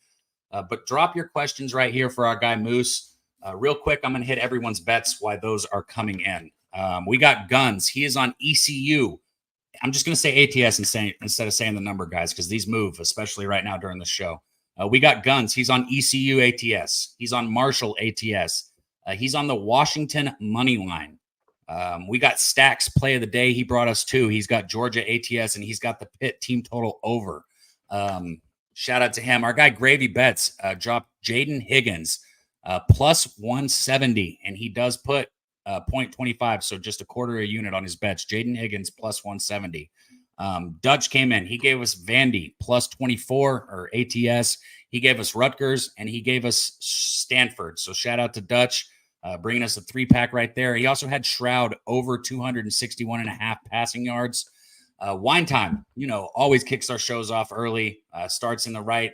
But drop your questions right here for our guy Moose. Real quick, I'm going to hit everyone's bets why those are coming in. We got Guns. He is on ECU. I'm just going to say ATS instead of saying the number, guys, because these move, especially right now during the show. We got Guns. He's on ECU ATS. He's on Marshall ATS. He's on the Washington money line. We got Stacks play of the day. He brought us two. He's got Georgia ATS, and he's got the Pitt team total over. Shout out to him. Our guy Gravy Bets dropped Jaden Higgins plus 170, and he does put 0.25, so just a quarter a unit on his bets. Jaden Higgins plus 170. Dutch came in. He gave us Vandy plus 24 or ATS. He gave us Rutgers, and he gave us Stanford. So shout out to Dutch, bringing us a 3-pack right there. He also had Shroud over 261.5 passing yards. Wine Time, always kicks our shows off early, starts in the right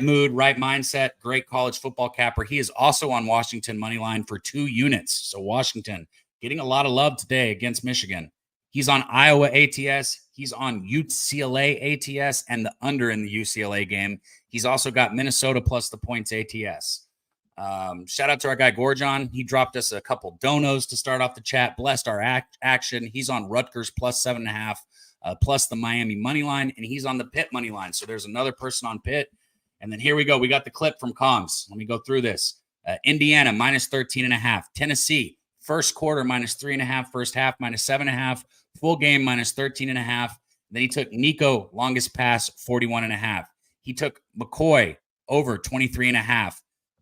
mood, right mindset. Great college football capper. He is also on Washington money line for 2 units. So Washington getting a lot of love today against Michigan. He's on Iowa ATS. He's on UCLA ATS and the under in the UCLA game. He's also got Minnesota plus the points ATS. Shout out to our guy Gorgon. He dropped us a couple donos to start off the chat. Blessed our action. He's on Rutgers plus 7.5, plus the Miami money line, and he's on the Pitt money line. So there's another person on Pitt. And then here we go. We got the clip from Kongs. Let me go through this. Indiana minus 13.5. Tennessee first quarter minus 3.5. First half minus 7.5. Full game minus 13.5. Then he took Nico longest pass 41.5. He took McCoy over 23.5.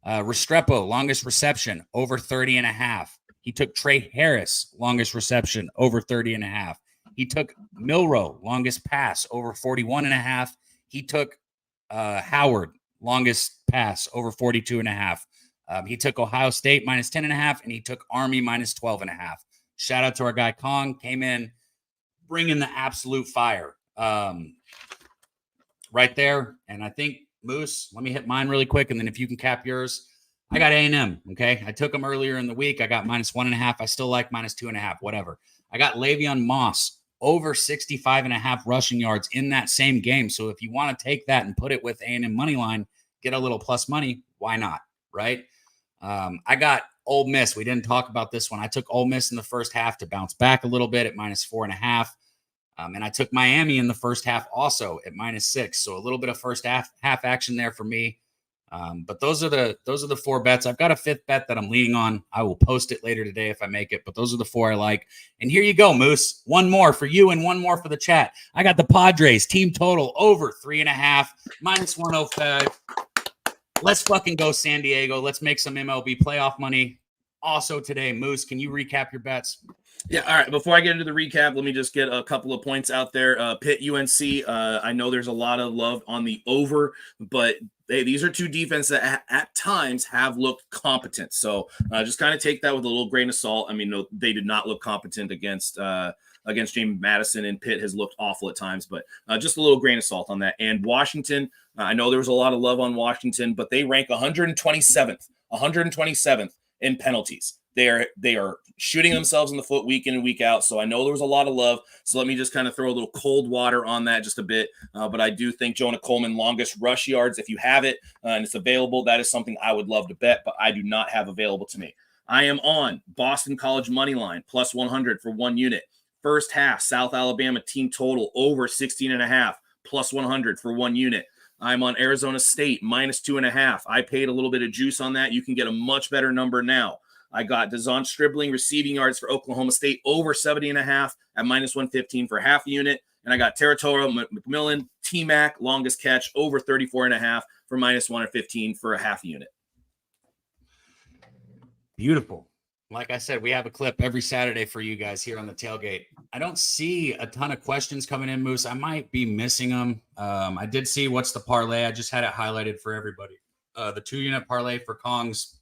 Restrepo longest reception over 30.5. He took Trey Harris longest reception over 30.5. He took Milroe longest pass over 41.5. He took Howard longest pass over 42.5. He took Ohio State minus 10.5, and he took Army minus 12.5. Shout out to our guy Kong, came in bringing the absolute fire right there. And I think Moose, let me hit mine really quick, and then if you can cap yours. I got A&M, okay? I took them earlier in the week. I got minus 1.5. I still like minus 2.5, whatever. I got Le'Veon Moss over 65.5 rushing yards in that same game. So if you want to take that and put it with A&M money line, get a little plus money, why not, right? I got Ole Miss. We didn't talk about this one. I took Ole Miss in the first half to bounce back a little bit at minus 4.5. And I took Miami in the first half also at minus 6. So a little bit of first half action there for me. But those are the 4 bets. I've got a 5th bet that I'm leaning on. I will post it later today if I make it, but those are the 4 I like. And here you go, Moose. 1 more for you and 1 more for the chat. I got the Padres team total over 3.5, minus 105. Let's fucking go San Diego. Let's make some MLB playoff money. Also today, Moose, can you recap your bets? Yeah, all right. Before I get into the recap, let me just get a couple of points out there. Pitt, UNC, I know there's a lot of love on the over, but these are 2 defenses that at times have looked competent. So just kind of take that with a little grain of salt. I mean, no, they did not look competent against James Madison, and Pitt has looked awful at times, but just a little grain of salt on that. And Washington, I know there was a lot of love on Washington, but they rank 127th in penalties. They are shooting themselves in the foot week in and week out. So I know there was a lot of love. So let me just kind of throw a little cold water on that just a bit. But I do think Jonah Coleman longest rush yards, if you have it and it's available, that is something I would love to bet, but I do not have available to me. I am on Boston College money line plus 100 for 1 unit. First half, South Alabama team total over 16.5 plus 100 for 1 unit. I'm on Arizona State minus 2.5. I paid a little bit of juice on that. You can get a much better number now. I got Dazon Stribling receiving yards for Oklahoma State over 70.5 at minus 115 for half a unit. And I got Territorial McMillan, T-Mac, longest catch over 34.5 for minus 115 for a half a unit. Beautiful. Like I said, we have a clip every Saturday for you guys here on the tailgate. I don't see a ton of questions coming in, Moose. I might be missing them. I did see what's the parlay. I just had it highlighted for everybody. The 2-unit parlay for Kongs,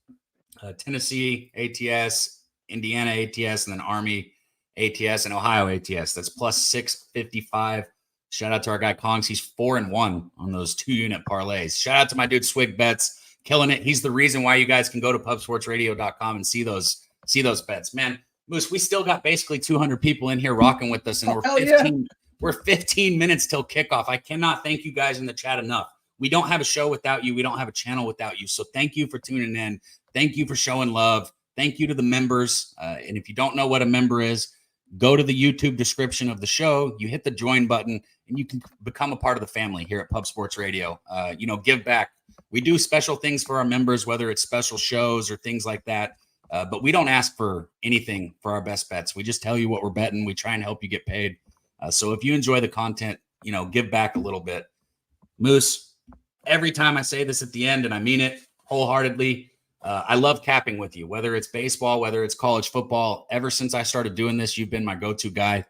Tennessee ATS, Indiana ATS, and then Army ATS and Ohio ATS. That's plus 655. Shout out to our guy Kongs. He's 4-1 on those 2-unit parlays. Shout out to my dude Swig Bets, killing it. He's the reason why you guys can go to pubsportsradio.com and see those bets. Man, Moose, we still got basically 200 people in here rocking with us, and we're We're 15 minutes till kickoff. I cannot thank you guys in the chat enough. We don't have a show without you. We don't have a channel without you. So thank you for tuning in. Thank you for showing love. Thank you to the members. And if you don't know what a member is, go to the YouTube description of the show. You hit the join button, and you can become a part of the family here at Pub Sports Radio. Give back. We do special things for our members, whether it's special shows or things like that. But we don't ask for anything for our best bets. We just tell you what we're betting. We try and help you get paid. So if you enjoy the content, give back a little bit. Moose, every time I say this at the end, and I mean it wholeheartedly, I love capping with you, whether it's baseball, whether it's college football. Ever since I started doing this, you've been my go-to guy.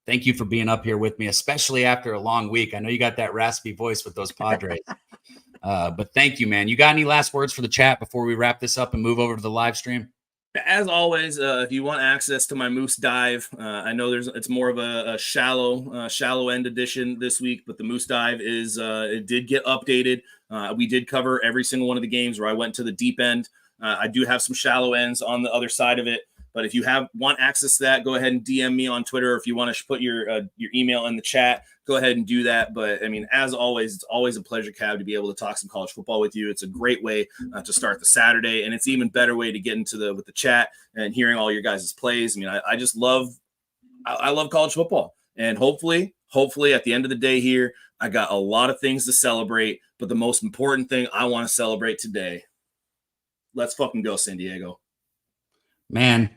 Thank you for being up here with me, especially after a long week. I know you got that raspy voice with those Padres. But thank you, man. You got any last words for the chat before we wrap this up and move over to the live stream? As always, if you want access to my Moose Dive, I know it's more of a shallow end edition this week, but the Moose Dive it did get updated. We did cover every single one of the games where I went to the deep end. I do have some shallow ends on the other side of it, but if you want access to that, go ahead and DM me on Twitter. Or if you want to put your email in the chat, go ahead and do that. But I mean, as always, it's always a pleasure, Cab, to be able to talk some college football with you. It's a great way to start the Saturday, and it's an even better way to get into with the chat and hearing all your guys' plays. I mean, I just love college football, and hopefully at the end of the day here, I got a lot of things to celebrate, but the most important thing I want to celebrate today. Let's fucking go, San Diego. Man,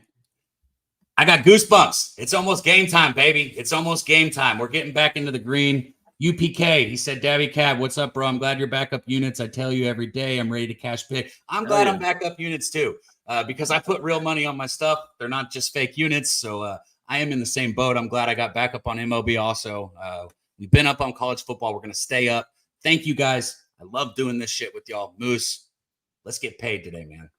I got goosebumps. It's almost game time, baby. It's almost game time. We're getting back into the green. UPK, he said, Daby Cab, what's up, bro? I'm glad you're back up units. I tell you every day I'm ready to cash pick. I'm glad I'm back up units too, because I put real money on my stuff. They're not just fake units. So I am in the same boat. I'm glad I got back up on MLB also. We've been up on college football. We're going to stay up. Thank you, guys. I love doing this shit with y'all. Moose, let's get paid today, man.